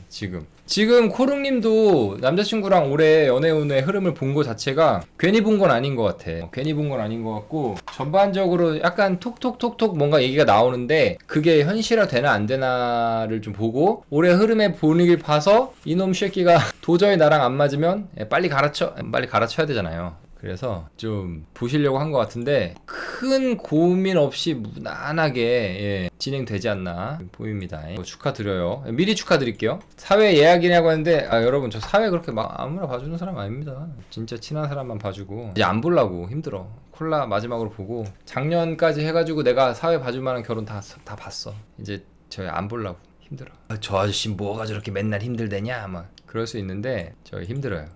지금 코릉님도 남자친구랑 올해 연애운의 흐름을 본 거 자체가 괜히 본 건 아닌 것 같아. 괜히 본 건 아닌 것 같고, 전반적으로 약간 톡톡톡톡 뭔가 얘기가 나오는데 그게 현실화 되나 안 되나를 좀 보고, 올해 흐름의 분위기를 봐서 이놈 새끼가 도저히 나랑 안 맞으면 빨리 갈아쳐야 되잖아요. 그래서 좀 보시려고 한 것 같은데 큰 고민 없이 무난하게 진행되지 않나 보입니다. 축하드려요. 미리 축하드릴게요. 사회 예약이냐고 하는데 여러분 저 사회 그렇게 막 아무나 봐주는 사람 아닙니다. 진짜 친한 사람만 봐주고 이제 안 보려고 힘들어. 콜라 마지막으로 보고 작년까지 해가지고 내가 사회 봐줄 만한 결혼 다 봤어. 이제 저희 안 보려고 힘들어. 저 아저씨 뭐가 저렇게 맨날 힘들대냐 막 그럴 수 있는데 저희 힘들어.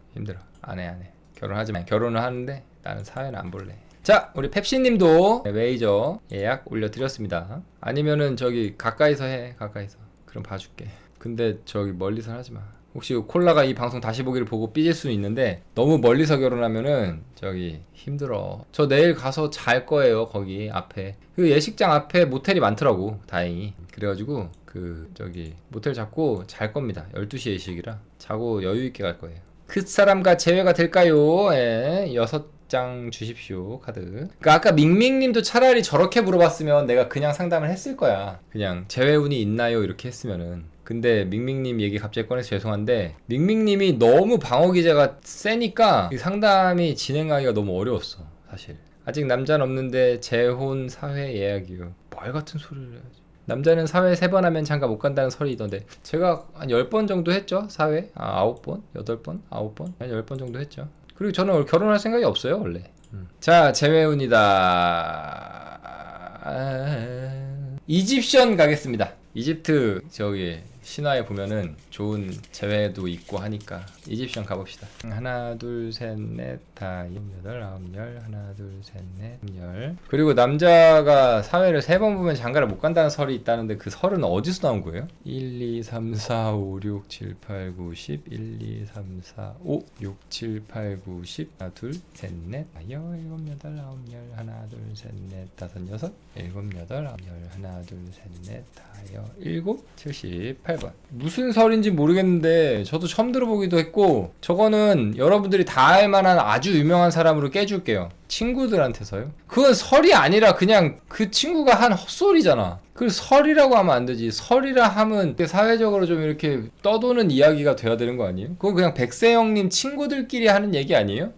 안 해. 결혼하지만 결혼을 하는데 나는 사회는 안 볼래. 자, 우리 펩시님도 메이저 예약 올려드렸습니다. 아니면은 저기 가까이서 해. 그럼 봐줄게. 근데 저기 멀리서 하지마. 혹시 콜라가 이 방송 다시 보기를 보고 삐질 수는 있는데 너무 멀리서 결혼하면은 저기 힘들어. 저 내일 가서 잘 거예요. 거기 앞에 그 예식장 앞에 모텔이 많더라고, 다행히. 그래가지고 그 저기 모텔 잡고 잘 겁니다. 12시 예식이라 자고 여유있게 갈 거예요. 그 사람과 재회가 될까요? 6장 주십시오, 카드. 그러니까 아까 밍밍님도 차라리 저렇게 물어봤으면 내가 그냥 상담을 했을 거야. 그냥 재회운이 있나요? 이렇게 했으면은. 근데 밍밍님 얘기 갑자기 꺼내서 죄송한데 밍밍님이 너무 방어 기제가 세니까 상담이 진행하기가 너무 어려웠어, 사실. 아직 남자는 없는데 재혼 사회 예약이요. 말 같은 소리를 해야지. 남자는 사회 3번 하면 장가 못 간다는 설이 있던데 제가 한 10번 정도 했죠. 사회 9번? 8번? 9번? 한 10번 정도 했죠. 그리고 저는 결혼할 생각이 없어요 원래. 자, 재회운이다. 이집션 가겠습니다. 이집트 저기 신화에 보면은 좋은 재회도 있고 하니까 이집션 가봅시다. 하나 둘 셋 넷 다 여덟 아홉 열 하나 둘 셋 넷 열. 그리고 남자가 사회를 3번 보면 장가를 못 간다는 설이 있다는데 그 설은 어디서 나온 거예요? 1, 2, 3, 4, 5, 6, 7, 8, 9, 10 1, 2, 3, 4, 5, 6, 7, 8, 9, 10 하나 둘 셋 넷 다여 일곱 여덟 아홉 열 하나 둘 셋 넷 다섯 여섯 일곱 여덟 아홉 열 하나 둘 셋 넷 다여 일곱 78번. 무슨 설인지 모르겠는데 저도 처음 들어보기도 했고, 저거는 여러분들이 다 알만한 아주 유명한 사람으로 깨줄게요. 친구들한테서요. 그건 설이 아니라 그냥 그 친구가 한 헛소리잖아. 그걸 설이라고 하면 안 되지. 설이라 하면 사회적으로 좀 이렇게 떠도는 이야기가 돼야 되는 거 아니에요? 그건 그냥 백세영님 친구들끼리 하는 얘기 아니에요?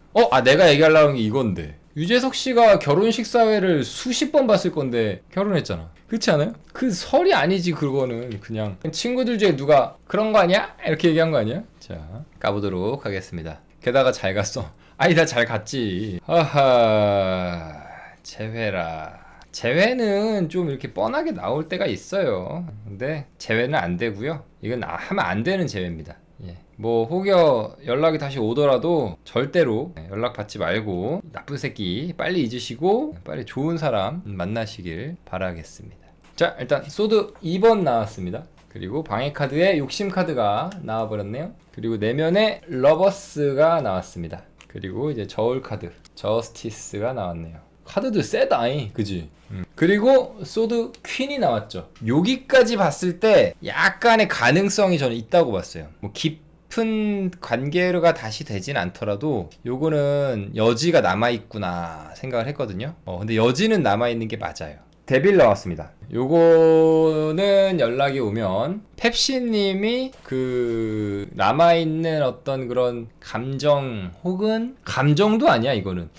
내가 얘기하려고 한 게 이건데. 유재석 씨가 결혼식 사회를 수십 번 봤을 건데 결혼했잖아. 그렇지 않아요? 그 설이 아니지. 그거는 그냥 친구들 중에 누가 그런 거 아니야? 이렇게 얘기한 거 아니야? 자, 까보도록 하겠습니다. 게다가 잘 갔어. 아니 나 잘 갔지. 하하, 재회라. 재회는 좀 이렇게 뻔하게 나올 때가 있어요. 근데 재회는 안 되고요. 이건 하면 안 되는 재회입니다. 뭐 혹여 연락이 다시 오더라도 절대로 연락 받지 말고 나쁜 새끼 빨리 잊으시고 빨리 좋은 사람 만나시길 바라겠습니다. 자, 일단 소드 2번 나왔습니다. 그리고 방해 카드에 욕심 카드가 나와버렸네요. 그리고 내면에 러버스가 나왔습니다. 그리고 이제 저울 카드 저스티스가 나왔네요. 카드들 세다잉, 그지? 그리고 소드 퀸이 나왔죠. 여기까지 봤을 때 약간의 가능성이 저는 있다고 봤어요. 뭐 깊은 관계가 다시 되진 않더라도 요거는 여지가 남아있구나 생각을 했거든요. 근데 여지는 남아있는 게 맞아요. 데빌 나왔습니다. 요거는 연락이 오면 펩시님이 그 남아있는 어떤 그런 감정 혹은 감정도 아니야.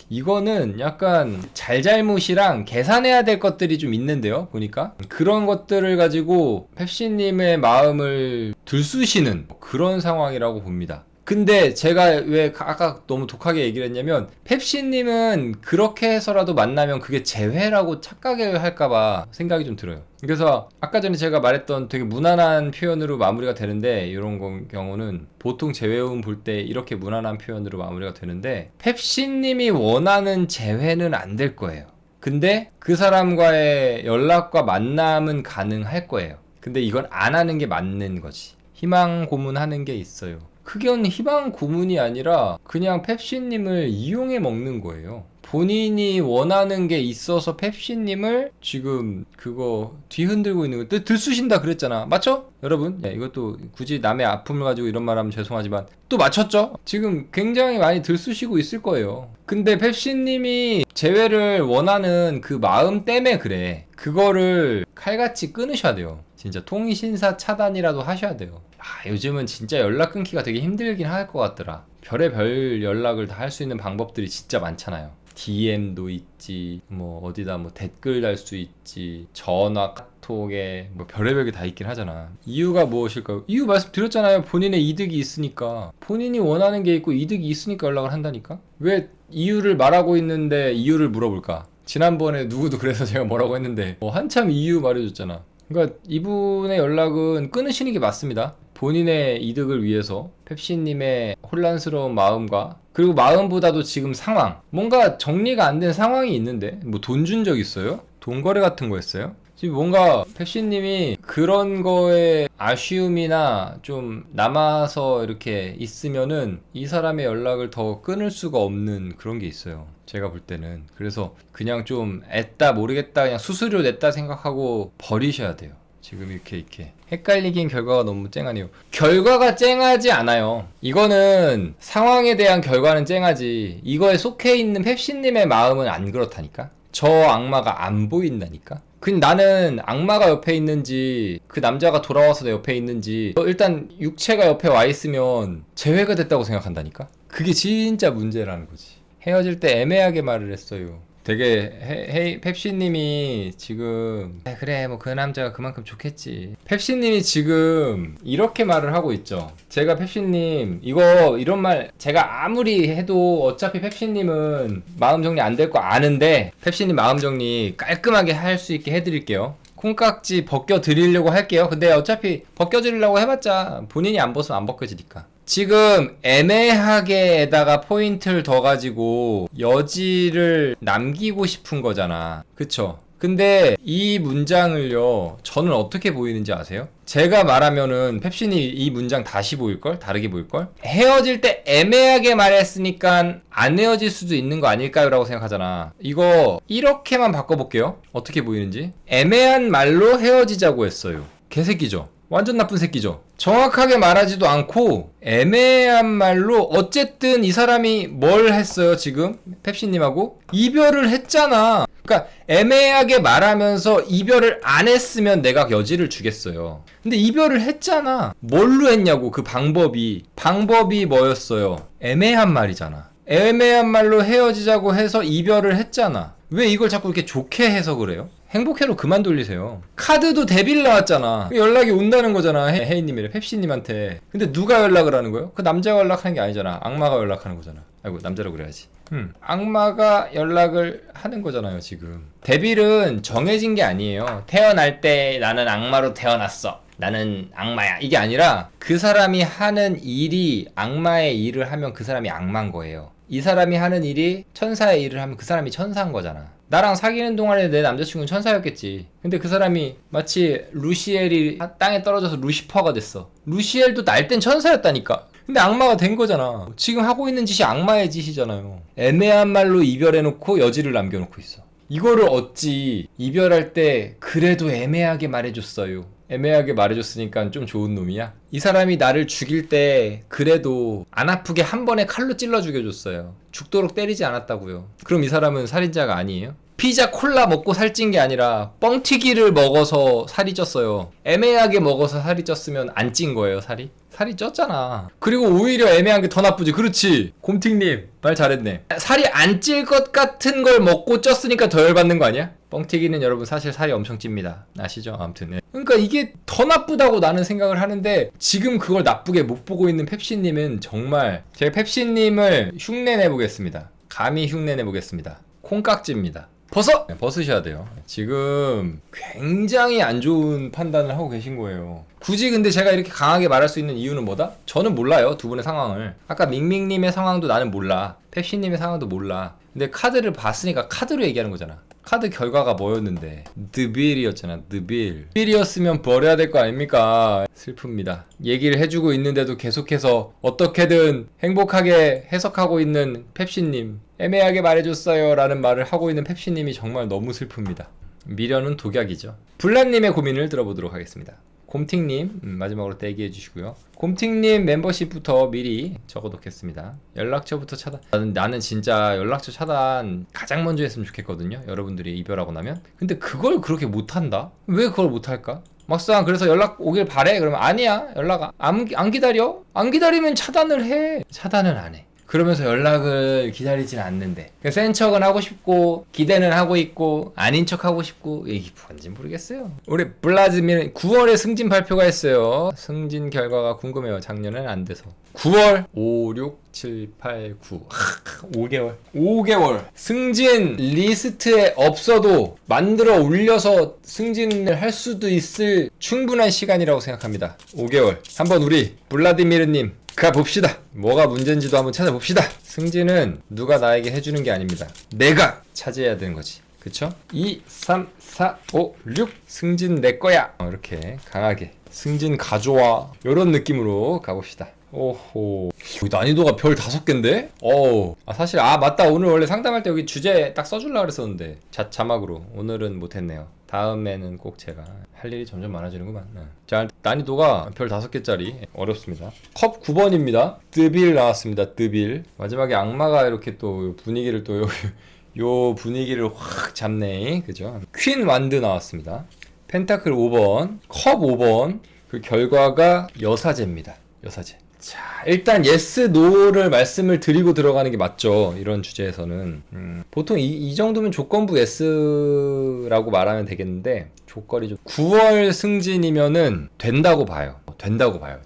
이거는 약간 잘잘못이랑 계산해야 될 것들이 좀 있는데요, 보니까 그런 것들을 가지고 펩시님의 마음을 들쑤시는 그런 상황이라고 봅니다. 근데 제가 왜 아까 너무 독하게 얘기를 했냐면 펩시님은 그렇게 해서라도 만나면 그게 재회라고 착각을 할까봐 생각이 좀 들어요. 그래서 아까 전에 제가 말했던 되게 무난한 표현으로 마무리가 되는데, 이런 경우는 보통 재회운 볼 때 이렇게 무난한 표현으로 마무리가 되는데 펩시님이 원하는 재회는 안 될 거예요. 근데 그 사람과의 연락과 만남은 가능할 거예요. 근데 이건 안 하는 게 맞는 거지. 희망 고문하는 게 있어요. 그건 희망 고문이 아니라 그냥 펩시님을 이용해 먹는 거예요. 본인이 원하는 게 있어서 펩시님을 지금 그거 뒤흔들고 있는 거 들쑤신다 그랬잖아. 맞죠? 여러분? 야, 이것도 굳이 남의 아픔을 가지고 이런 말 하면 죄송하지만 또 맞췄죠? 지금 굉장히 많이 들쑤시고 있을 거예요. 근데 펩시님이 재회를 원하는 그 마음 때문에 그래. 그거를 칼같이 끊으셔야 돼요. 진짜 통신사 차단이라도 하셔야 돼요. 요즘은 진짜 연락 끊기가 되게 힘들긴 할 것 같더라. 별의별 연락을 다 할 수 있는 방법들이 진짜 많잖아요. DM도 있지, 뭐 어디다 뭐 댓글 달 수 있지, 전화, 카톡에 뭐 별의별 게 다 있긴 하잖아. 이유가 무엇일까요? 이유 말씀드렸잖아요. 본인의 이득이 있으니까. 본인이 원하는 게 있고 이득이 있으니까 연락을 한다니까? 왜 이유를 말하고 있는데 이유를 물어볼까? 지난번에 누구도 그래서 제가 뭐라고 했는데 한참 이유 말해줬잖아. 그러니까 이분의 연락은 끊으시는 게 맞습니다. 본인의 이득을 위해서 펩시님의 혼란스러운 마음과 그리고 마음보다도 지금 상황, 뭔가 정리가 안 된 상황이 있는데 뭐 돈 준 적 있어요? 돈 거래 같은 거 했어요? 지금 뭔가 펩시님이 그런 거에 아쉬움이나 좀 남아서 이렇게 있으면은 이 사람의 연락을 더 끊을 수가 없는 그런 게 있어요. 제가 볼 때는. 그래서 그냥 좀 애따 모르겠다, 그냥 수수료 냈다 생각하고 버리셔야 돼요. 지금 이렇게 헷갈리긴 결과가 너무 쨍하네요. 결과가 쨍하지 않아요. 이거는 상황에 대한 결과는 쨍하지, 이거에 속해 있는 펩시님의 마음은 안 그렇다니까. 저 악마가 안 보인다니까. 나는 악마가 옆에 있는지 그 남자가 돌아와서 내 옆에 있는지 일단 육체가 옆에 와 있으면 재회가 됐다고 생각한다니까. 그게 진짜 문제라는 거지. 헤어질 때 애매하게 말을 했어요. 되게 펩시님이 지금 그래 뭐 그 남자가 그만큼 좋겠지. 펩시님이 지금 이렇게 말을 하고 있죠. 제가 펩시님 이런 말 제가 아무리 해도 어차피 펩시님은 마음 정리 안 될 거 아는데 펩시님 마음 정리 깔끔하게 할 수 있게 해드릴게요. 콩깍지 벗겨 드리려고 할게요. 근데 어차피 벗겨 드리려고 해봤자 본인이 안 벗으면 안 벗겨지니까. 지금 애매하게에다가 포인트를 더 가지고 여지를 남기고 싶은 거잖아. 그쵸? 근데 이 문장을요, 저는 어떻게 보이는지 아세요? 제가 말하면은 펩신이 이 문장 다시 보일걸? 다르게 보일걸? 헤어질 때 애매하게 말했으니까 안 헤어질 수도 있는 거 아닐까요? 라고 생각하잖아. 이거 이렇게만 바꿔볼게요. 어떻게 보이는지. 애매한 말로 헤어지자고 했어요. 개새끼죠? 완전 나쁜 새끼죠. 정확하게 말하지도 않고 애매한 말로 어쨌든 이 사람이 뭘 했어요 지금? 펩시님하고? 이별을 했잖아. 그러니까 애매하게 말하면서 이별을 안 했으면 내가 여지를 주겠어요. 근데 이별을 했잖아. 뭘로 했냐고. 그 방법이 뭐였어요? 애매한 말이잖아. 애매한 말로 헤어지자고 해서 이별을 했잖아. 왜 이걸 자꾸 이렇게 좋게 해서 그래요? 행복해로 그만 돌리세요. 카드도 데빌 나왔잖아. 연락이 온다는 거잖아. 혜인님이래 펩시님한테. 근데 누가 연락을 하는 거예요? 그 남자가 연락하는 게 아니잖아. 악마가 연락하는 거잖아. 아이고 남자라고 그래야지. 악마가 연락을 하는 거잖아요 지금. 데빌은 정해진 게 아니에요. 태어날 때 나는 악마로 태어났어, 나는 악마야, 이게 아니라 그 사람이 하는 일이 악마의 일을 하면 그 사람이 악마인 거예요. 이 사람이 하는 일이 천사의 일을 하면 그 사람이 천사인 거잖아. 나랑 사귀는 동안에 내 남자친구는 천사였겠지. 근데 그 사람이 마치 루시엘이 땅에 떨어져서 루시퍼가 됐어. 루시엘도 날 땐 천사였다니까. 근데 악마가 된 거잖아. 지금 하고 있는 짓이 악마의 짓이잖아요. 애매한 말로 이별해놓고 여지를 남겨놓고 있어. 이거를 어찌 이별할 때 그래도 애매하게 말해줬어요. 애매하게 말해줬으니까 좀 좋은 놈이야? 이 사람이 나를 죽일 때 그래도 안 아프게 한 번에 칼로 찔러 죽여줬어요. 죽도록 때리지 않았다고요. 그럼 이 사람은 살인자가 아니에요? 피자 콜라 먹고 살찐 게 아니라 뻥튀기를 먹어서 살이 쪘어요. 애매하게 먹어서 살이 쪘으면 안 찐 거예요, 살이? 살이 쪘잖아. 그리고 오히려 애매한 게 더 나쁘지. 그렇지. 곰팅님 말 잘했네. 살이 안 찔 것 같은 걸 먹고 쪘으니까 더 열받는 거 아니야? 뻥튀기는 여러분 사실 살이 엄청 찝니다. 아시죠? 아무튼 그러니까 이게 더 나쁘다고 나는 생각을 하는데 지금 그걸 나쁘게 못 보고 있는 펩시님은 정말 제가 펩시님을 흉내내보겠습니다. 감히 흉내내보겠습니다. 콩깍지입니다. 벗어! 네, 벗으셔야 돼요. 지금 굉장히 안 좋은 판단을 하고 계신 거예요. 굳이 근데 제가 이렇게 강하게 말할 수 있는 이유는 뭐다? 저는 몰라요. 두 분의 상황을. 아까 밍밍님의 상황도 나는 몰라. 펩시님의 상황도 몰라. 근데 카드를 봤으니까 카드로 얘기하는 거잖아. 카드 결과가 뭐였는데 드빌이었잖아. 드빌이었으면 버려야 될 거 아닙니까? 슬픕니다. 얘기를 해주고 있는데도 계속해서 어떻게든 행복하게 해석하고 있는 펩시님, 애매하게 말해줬어요 라는 말을 하고 있는 펩시님이 정말 너무 슬픕니다. 미련은 독약이죠. 블란님의 고민을 들어보도록 하겠습니다. 곰팅님 마지막으로 대기해 주시고요. 곰팅님 멤버십부터 미리 적어놓겠습니다. 연락처부터 차단. 나는 진짜 연락처 차단 가장 먼저 했으면 좋겠거든요. 여러분들이 이별하고 나면. 근데 그걸 그렇게 못한다? 왜 그걸 못할까? 막상 그래서 연락 오길 바래? 그러면 아니야, 연락 안 기다려? 안 기다리면 차단을 해. 차단은 안 해. 그러면서 연락을 기다리진 않는데 센 척은 하고 싶고 기대는 하고 있고 아닌 척 하고 싶고 이게 뭔지 모르겠어요. 우리 블라즈미르 9월에 승진 발표가 했어요. 승진 결과가 궁금해요. 작년엔 안 돼서 9월 5, 6, 7, 8, 9 5개월 승진 리스트에 없어도 만들어 올려서 승진을 할 수도 있을 충분한 시간이라고 생각합니다. 5개월 한번 우리 블라디미르님 가봅시다. 뭐가 문제인지도 한번 찾아봅시다. 승진은 누가 나에게 해주는 게 아닙니다. 내가 차지해야 되는 거지. 그쵸? 2, 3, 4, 5, 6 승진 내 거야. 이렇게 강하게 승진 가져와. 요런 느낌으로 가봅시다. 오호, 난이도가 별 5개인데? 사실 맞다. 오늘 원래 상담할 때 여기 주제 딱 써주려고 그랬었는데 자막으로 오늘은 못했네요. 다음에는 꼭 제가 할 일이 점점 많아지는구만. 자, 난이도가 별 5개짜리 어렵습니다. 컵 9번입니다. 드빌 나왔습니다. 드빌. 마지막에 악마가 이렇게 또 분위기를 또 요 분위기를 확 잡네. 그죠? 퀸 완드 나왔습니다. 펜타클 5번, 컵 5번. 그 결과가 여사제입니다. 여사제. 자, 일단 예스 노를 말씀을 드리고 들어가는 게 맞죠. 이런 주제에서는 보통 이 정도면 조건부 예스라고 말하면 되겠는데 조건이 좀 9월 승진이면은 된다고 봐요.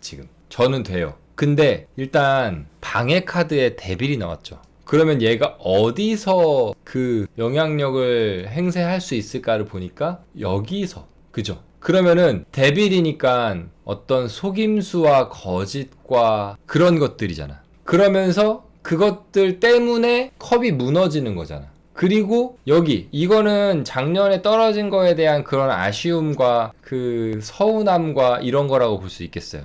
지금 저는 돼요. 근데 일단 방해 카드에 데빌이 나왔죠. 그러면 얘가 어디서 그 영향력을 행사할 수 있을까를 보니까 여기서, 그죠? 그러면은 데빌이니까 어떤 속임수와 거짓과 그런 것들이잖아. 그러면서 그것들 때문에 컵이 무너지는 거잖아. 그리고 여기 이거는 작년에 떨어진 거에 대한 그런 아쉬움과 그 서운함과 이런 거라고 볼 수 있겠어요.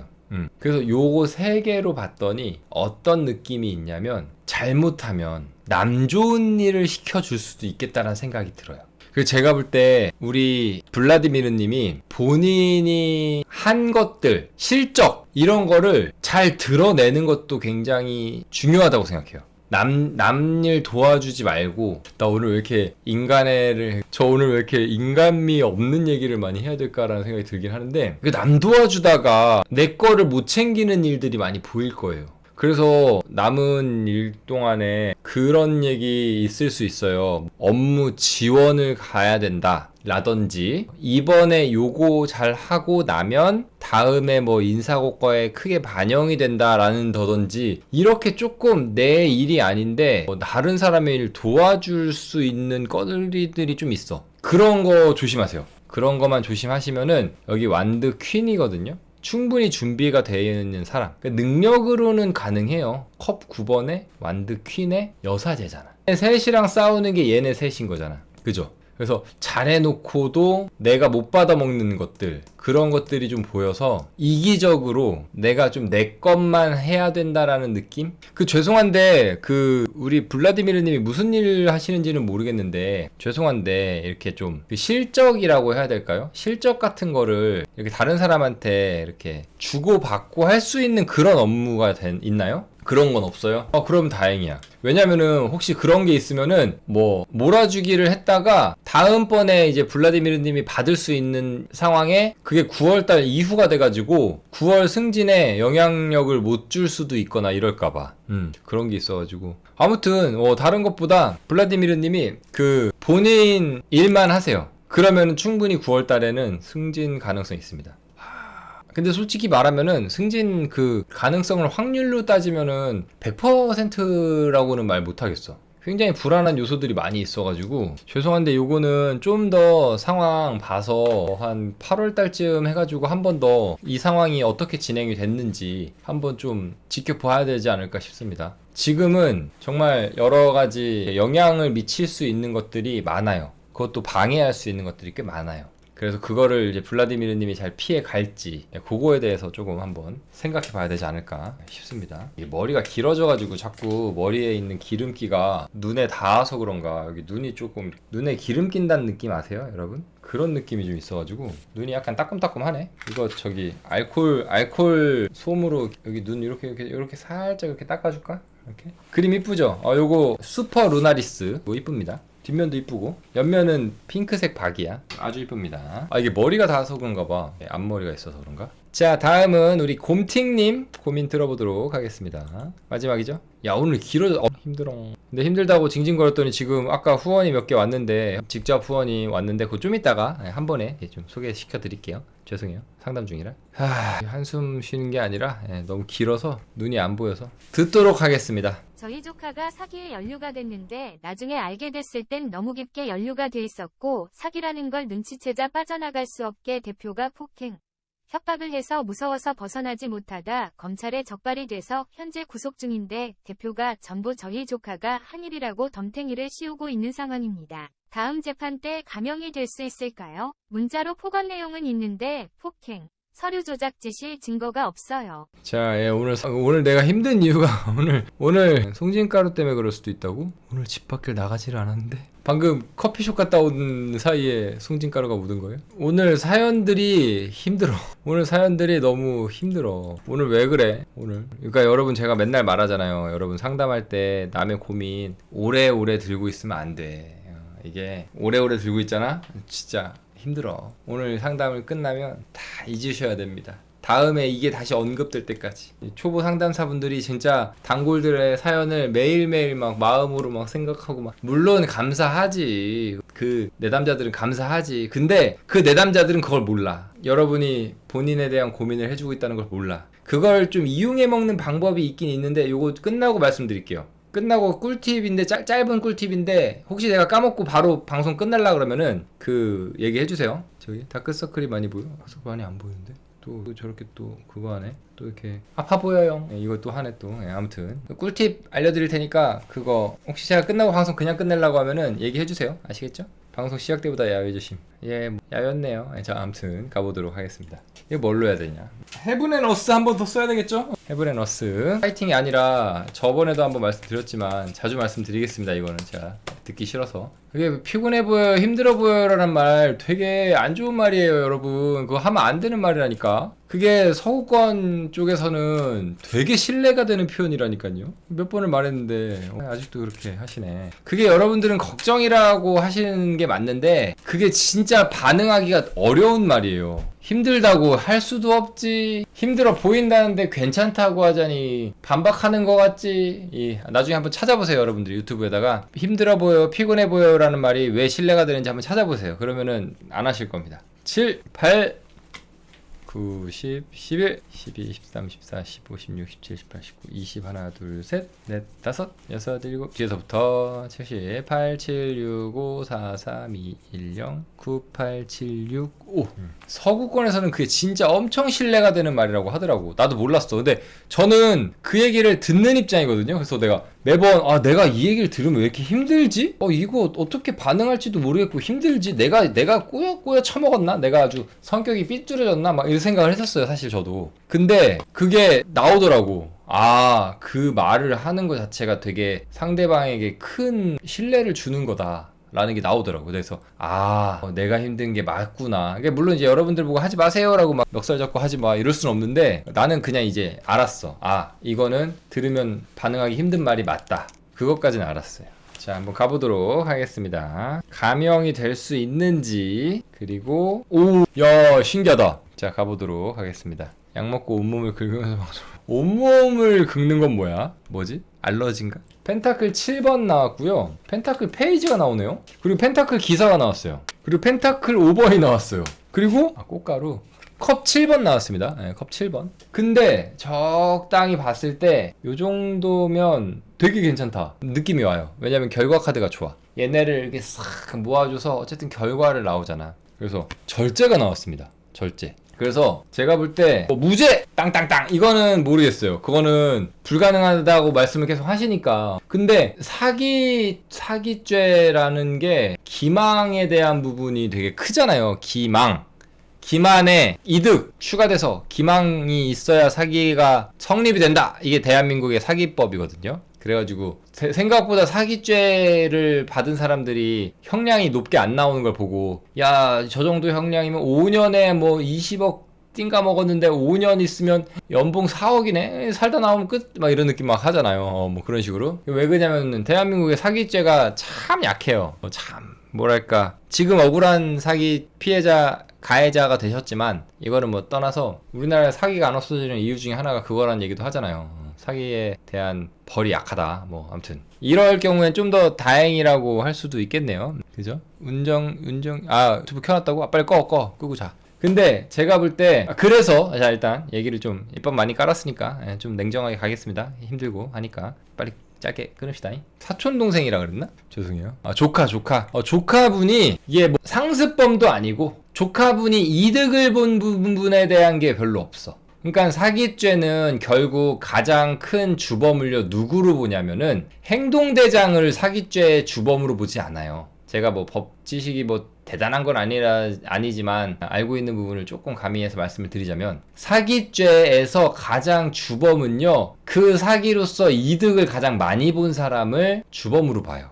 그래서 요거 3개로 봤더니 어떤 느낌이 있냐면 잘못하면 남 좋은 일을 시켜줄 수도 있겠다는 생각이 들어요. 그리고 제가 볼 때 우리 블라디미르 님이 본인이 한 것들, 실적 이런 거를 잘 드러내는 것도 굉장히 중요하다고 생각해요. 남 일 도와주지 말고 나 오늘 왜 이렇게 저 오늘 왜 이렇게 인간미 없는 얘기를 많이 해야 될까라는 생각이 들긴 하는데 남 도와주다가 내 거를 못 챙기는 일들이 많이 보일 거예요. 그래서 남은 일 동안에 그런 얘기 있을 수 있어요. 업무 지원을 가야 된다 라든지 이번에 요거 잘 하고 나면 다음에 뭐 인사고과에 크게 반영이 된다라는 더던지 이렇게 조금 내 일이 아닌데 다른 사람의 일 도와줄 수 있는 꺼들이들이 좀 있어. 그런 거 조심하세요. 그런 거만 조심하시면은 여기 완드 퀸이거든요. 충분히 준비가 되어 있는 사람. 그러니까 능력으로는 가능해요. 컵 9번에 완드 퀸의 여사제잖아. 셋이랑 싸우는 게 얘네 셋인 거잖아. 그죠? 그래서 잘해놓고도 내가 못 받아먹는 것들, 그런 것들이 좀 보여서 이기적으로 내가 좀 내 것만 해야 된다라는 느낌? 죄송한데 우리 블라디미르님이 무슨 일 하시는지는 모르겠는데 죄송한데 이렇게 좀 실적이라고 해야 될까요? 실적 같은 거를 이렇게 다른 사람한테 이렇게 주고받고 할 수 있는 그런 업무가 있나요? 그런 건 없어요? 그럼 다행이야. 왜냐면은 혹시 그런 게 있으면은 몰아주기를 했다가 다음번에 이제 블라디미르님이 받을 수 있는 상황에 그게 9월달 이후가 돼가지고 9월 승진에 영향력을 못 줄 수도 있거나 이럴까봐 그런 게 있어가지고 아무튼 다른 것보다 블라디미르님이 본인 일만 하세요. 그러면 충분히 9월달에는 승진 가능성이 있습니다. 근데 솔직히 말하면은 승진 가능성을 확률로 따지면은 100%라고는 말 못하겠어. 굉장히 불안한 요소들이 많이 있어가지고 죄송한데 요거는 좀 더 상황 봐서 한 8월달쯤 해가지고 한 번 더 이 상황이 어떻게 진행이 됐는지 한번 좀 지켜봐야 되지 않을까 싶습니다. 지금은 정말 여러 가지 영향을 미칠 수 있는 것들이 많아요. 그것도 방해할 수 있는 것들이 꽤 많아요. 그래서 그거를 이제 블라디미르님이 잘 피해 갈지 그거에 대해서 조금 한번 생각해 봐야 되지 않을까 싶습니다. 머리가 길어져가지고 자꾸 머리에 있는 기름기가 눈에 닿아서 그런가 여기 눈에 기름 낀다는 느낌 아세요 여러분? 그런 느낌이 좀 있어가지고 눈이 약간 따끔따끔하네. 이거 알콜 솜으로 여기 눈 이렇게 살짝 이렇게 닦아줄까? 이렇게 그림 이쁘죠? 요거 슈퍼 루나리스 이쁩니다. 뒷면도 이쁘고 옆면은 핑크색 박이야. 아주 이쁩니다. 이게 머리가 닿아서 그런가 봐. 앞머리가 있어서 그런가? 자, 다음은 우리 곰팅님 고민 들어보도록 하겠습니다. 마지막이죠? 야, 오늘 길어져. 힘들어. 근데 힘들다고 징징거렸더니 지금 아까 후원이 몇 개 왔는데 직접 후원이 왔는데 그거 좀 이따가 한 번에 좀 소개시켜 드릴게요. 죄송해요. 상담 중이라. 한숨 쉬는 게 아니라 너무 길어서 눈이 안 보여서 듣도록 하겠습니다. 저희 조카가 사기에 연루가 됐는데 나중에 알게 됐을 땐 너무 깊게 연루가 돼 있었고 사기라는 걸 눈치채자 빠져나갈 수 없게 대표가 폭행, 협박을 해서 무서워서 벗어나지 못하다 검찰에 적발이 돼서 현재 구속 중인데 대표가 전부 저희 조카가 한 일이라고 덤탱이를 씌우고 있는 상황입니다. 다음 재판 때 감형이 될 수 있을까요? 문자로 폭언 내용은 있는데 폭행, 서류 조작 지시 증거가 없어요. 자, 오늘 내가 힘든 이유가 오늘 송진가루 때문에 그럴 수도 있다고? 오늘 집 밖을 나가지를 않았는데 방금 커피숍 갔다 온 사이에 송진가루가 묻은 거예요? 오늘 사연들이 힘들어. 오늘 사연들이 너무 힘들어. 오늘 왜 그래? 그러니까 여러분 제가 맨날 말하잖아요. 여러분 상담할 때 남의 고민 오래오래 들고 있으면 안 돼. 이게 오래오래 들고 있잖아? 진짜 힘들어. 오늘 상담을 끝나면 다 잊으셔야 됩니다. 다음에 이게 다시 언급될 때까지. 초보 상담사분들이 진짜 단골들의 사연을 매일매일 막 마음으로 막 생각하고 물론 감사하지. 내담자들은 감사하지. 근데 내담자들은 그걸 몰라. 여러분이 본인에 대한 고민을 해주고 있다는 걸 몰라. 그걸 좀 이용해 먹는 방법이 있긴 있는데 요거 끝나고 말씀드릴게요. 끝나고 꿀팁인데 짧은 꿀팁인데 혹시 내가 까먹고 바로 방송 끝날라 그러면은 얘기 해주세요. 저기 다크서클이 많이 보여? 다크서클 많이 안 보이는데? 또 저렇게 또 그거 하네? 또 이렇게 아파 보여요. 이거 또 하네 또. 아무튼 꿀팁 알려드릴 테니까 그거 혹시 제가 끝나고 방송 그냥 끝내려고 하면은 얘기해주세요. 아시겠죠? 방송 시작 때보다 야외 조심. 야였네요. 자, 아무튼 가보도록 하겠습니다. 이거 뭘로 해야 되냐? 헤븐 앤 어스 한 번 더 써야 되겠죠? 헤븐 앤 어스 파이팅이 아니라 저번에도 한번 말씀드렸지만 자주 말씀드리겠습니다. 이거는 제가 듣기 싫어서. 그게 피곤해 보여요, 힘들어 보여요라는 말 되게 안 좋은 말이에요, 여러분. 그거 하면 안 되는 말이라니까. 그게 서구권 쪽에서는 되게 신뢰가 되는 표현이라니까요. 몇 번을 말했는데 아직도 그렇게 하시네. 그게 여러분들은 걱정이라고 하시는 게 맞는데 그게 진짜 반응하기가 어려운 말이에요. 힘들다고 할 수도 없지. 힘들어 보인다는데 괜찮다고 하자니 반박하는 것 같지. 나중에 한번 찾아보세요, 여러분들. 유튜브에다가 힘들어 보여, 피곤해 보여 라는 말이 왜 신뢰가 되는지 한번 찾아보세요. 그러면은 안 하실 겁니다. 7, 8, 9, 10, 11, 12, 13, 14, 15, 16, 17, 18, 19, 20, 하나, 둘, 셋, 넷, 다섯, 여섯, 일곱, 뒤에서부터 70, 8, 7, 6, 5, 4, 3, 2, 1, 0, 9, 8, 7, 6, 5. 서구권에서는 그게 진짜 엄청 신뢰가 되는 말이라고 하더라고. 나도 몰랐어. 근데 저는 그 얘기를 듣는 입장이거든요. 그래서 내가 매번 내가 이 얘기를 들으면 왜 이렇게 힘들지? 이거 어떻게 반응할지도 모르겠고 힘들지? 내가 꼬여 처먹었나? 내가 아주 성격이 삐뚤어졌나? 막 이런 생각을 했었어요, 사실 저도. 근데 그게 나오더라고. 그 말을 하는 것 자체가 되게 상대방에게 큰 신뢰를 주는 거다. 라는 게 나오더라고. 그래서 내가 힘든 게 맞구나. 그러니까 물론 이제 여러분들 보고 하지 마세요라고 막 멱살 잡고 하지 마 이럴 순 없는데 나는 그냥 이제 알았어. 이거는 들으면 반응하기 힘든 말이 맞다. 그것까지는 알았어요. 자, 한번 가보도록 하겠습니다. 감형이 될 수 있는지, 그리고 야, 신기하다. 자, 가보도록 하겠습니다. 약 먹고 온몸을 긁으면서 방송. 온몸을 긁는 건 뭐지? 알러지인가? 펜타클 7번 나왔고요. 펜타클 페이지가 나오네요. 그리고 펜타클 기사가 나왔어요. 그리고 펜타클 5번이 나왔어요. 그리고 꽃가루 컵 7번 나왔습니다. 네, 컵 7번. 근데 적당히 봤을 때 요 정도면 되게 괜찮다 느낌이 와요. 왜냐면 결과 카드가 좋아. 얘네를 이렇게 싹 모아줘서 어쨌든 결과를 나오잖아. 그래서 절제가 나왔습니다. 절제. 그래서 제가 볼 때 무죄 땅땅땅 이거는 모르겠어요. 그거는 불가능하다고 말씀을 계속 하시니까. 근데 사기죄라는 게 기망에 대한 부분이 되게 크잖아요. 기만에 이득 추가돼서 기망이 있어야 사기가 성립이 된다. 이게 대한민국의 사기법이거든요. 그래가지고 생각보다 사기죄를 받은 사람들이 형량이 높게 안 나오는 걸 보고 야, 저 정도 형량이면 5년에 뭐 20억 띵가 먹었는데 5년 있으면 연봉 4억이네 살다 나오면 끝 막 이런 느낌 막 하잖아요. 뭐 그런 식으로. 왜 그러냐면 대한민국의 사기죄가 참 약해요. 참 뭐랄까 지금 억울한 사기 피해자 가해자가 되셨지만 이거는 뭐 떠나서 우리나라에 사기가 안 없어지는 이유 중에 하나가 그거란 얘기도 하잖아요. 사기에 대한 벌이 약하다. 뭐 아무튼 이럴 경우엔 좀 더 다행이라고 할 수도 있겠네요. 그죠? 유튜브 켜놨다고? 빨리 끄고 자. 근데 제가 볼 때 그래서 자 일단 얘기를 좀 입법 많이 깔았으니까 좀 냉정하게 가겠습니다. 힘들고 하니까 빨리 짧게 끊읍시다. 사촌 동생이라 그랬나? 죄송해요. 조카. 조카분이 이게 뭐 상습범도 아니고 조카분이 이득을 본 부분에 대한 게 별로 없어. 그러니까 사기죄는 결국 가장 큰 주범을요 누구로 보냐면은 행동대장을 사기죄의 주범으로 보지 않아요. 제가 뭐 법 지식이 뭐 대단한 건 아니지만 알고 있는 부분을 조금 가미해서 말씀을 드리자면 사기죄에서 가장 주범은요 그 사기로서 이득을 가장 많이 본 사람을 주범으로 봐요.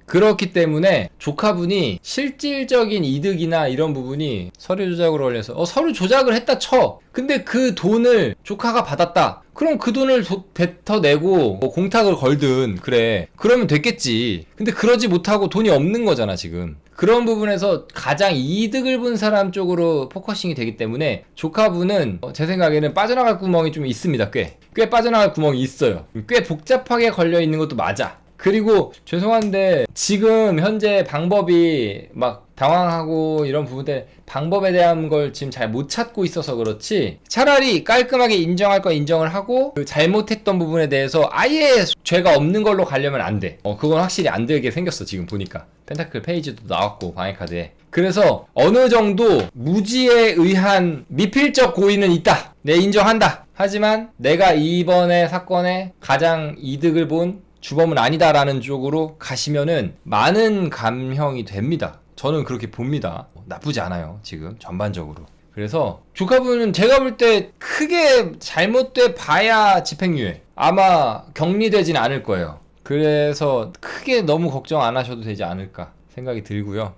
그렇기 때문에 조카분이 실질적인 이득이나 이런 부분이 서류 조작으로 걸려서 서류 조작을 했다 쳐. 근데 그 돈을 조카가 받았다. 그럼 그 돈을 뱉어내고 뭐 공탁을 걸든 그래. 그러면 됐겠지. 근데 그러지 못하고 돈이 없는 거잖아 지금. 그런 부분에서 가장 이득을 본 사람 쪽으로 포커싱이 되기 때문에 조카분은 제 생각에는 빠져나갈 구멍이 좀 있습니다. 꽤 빠져나갈 구멍이 있어요. 꽤 복잡하게 걸려있는 것도 맞아. 그리고 죄송한데 지금 현재 방법이 막 당황하고 이런 부분들 방법에 대한 걸 지금 잘 못 찾고 있어서 그렇지 차라리 깔끔하게 인정할 거 인정을 하고 그 잘못했던 부분에 대해서 아예 죄가 없는 걸로 가려면 안 돼. 그건 확실히 안 되게 생겼어 지금 보니까. 펜타클 페이지도 나왔고 방해카드에. 그래서 어느 정도 무지에 의한 미필적 고의는 있다. 네, 인정한다. 하지만 내가 이번에 사건에 가장 이득을 본 주범은 아니다라는 쪽으로 가시면은 많은 감형이 됩니다. 저는 그렇게 봅니다. 나쁘지 않아요. 지금 전반적으로. 그래서 조카분은 제가 볼 때 크게 잘못돼 봐야 집행유예. 아마 격리되진 않을 거예요. 그래서 크게 너무 걱정 안 하셔도 되지 않을까 생각이 들고요.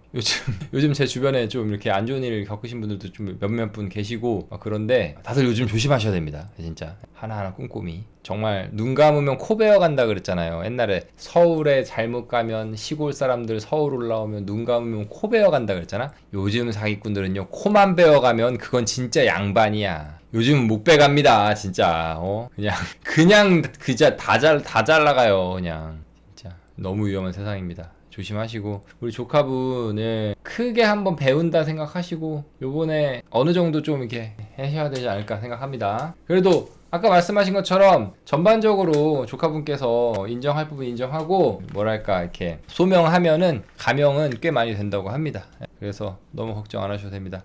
요즘 제 주변에 좀 이렇게 안 좋은 일을 겪으신 분들도 좀 몇몇 분 계시고 그런데 다들 요즘 조심하셔야 됩니다. 진짜 하나하나 꼼꼼히. 정말 눈 감으면 코 베어 간다 그랬잖아요. 옛날에 서울에 잘못 가면 시골 사람들 서울 올라오면 눈 감으면 코 베어 간다 그랬잖아. 요즘 사기꾼들은요 코만 베어 가면 그건 진짜 양반이야. 요즘은 목 베갑니다. 진짜 그냥 다 잘 나가요. 그냥 진짜 너무 위험한 세상입니다. 조심하시고 우리 조카분을 크게 한번 배운다 생각하시고 요번에 어느 정도 좀 이렇게 하셔야 되지 않을까 생각합니다. 그래도 아까 말씀하신 것처럼 전반적으로 조카분께서 인정할 부분 인정하고 뭐랄까 이렇게 소명하면은 가명은 꽤 많이 된다고 합니다. 그래서 너무 걱정 안 하셔도 됩니다.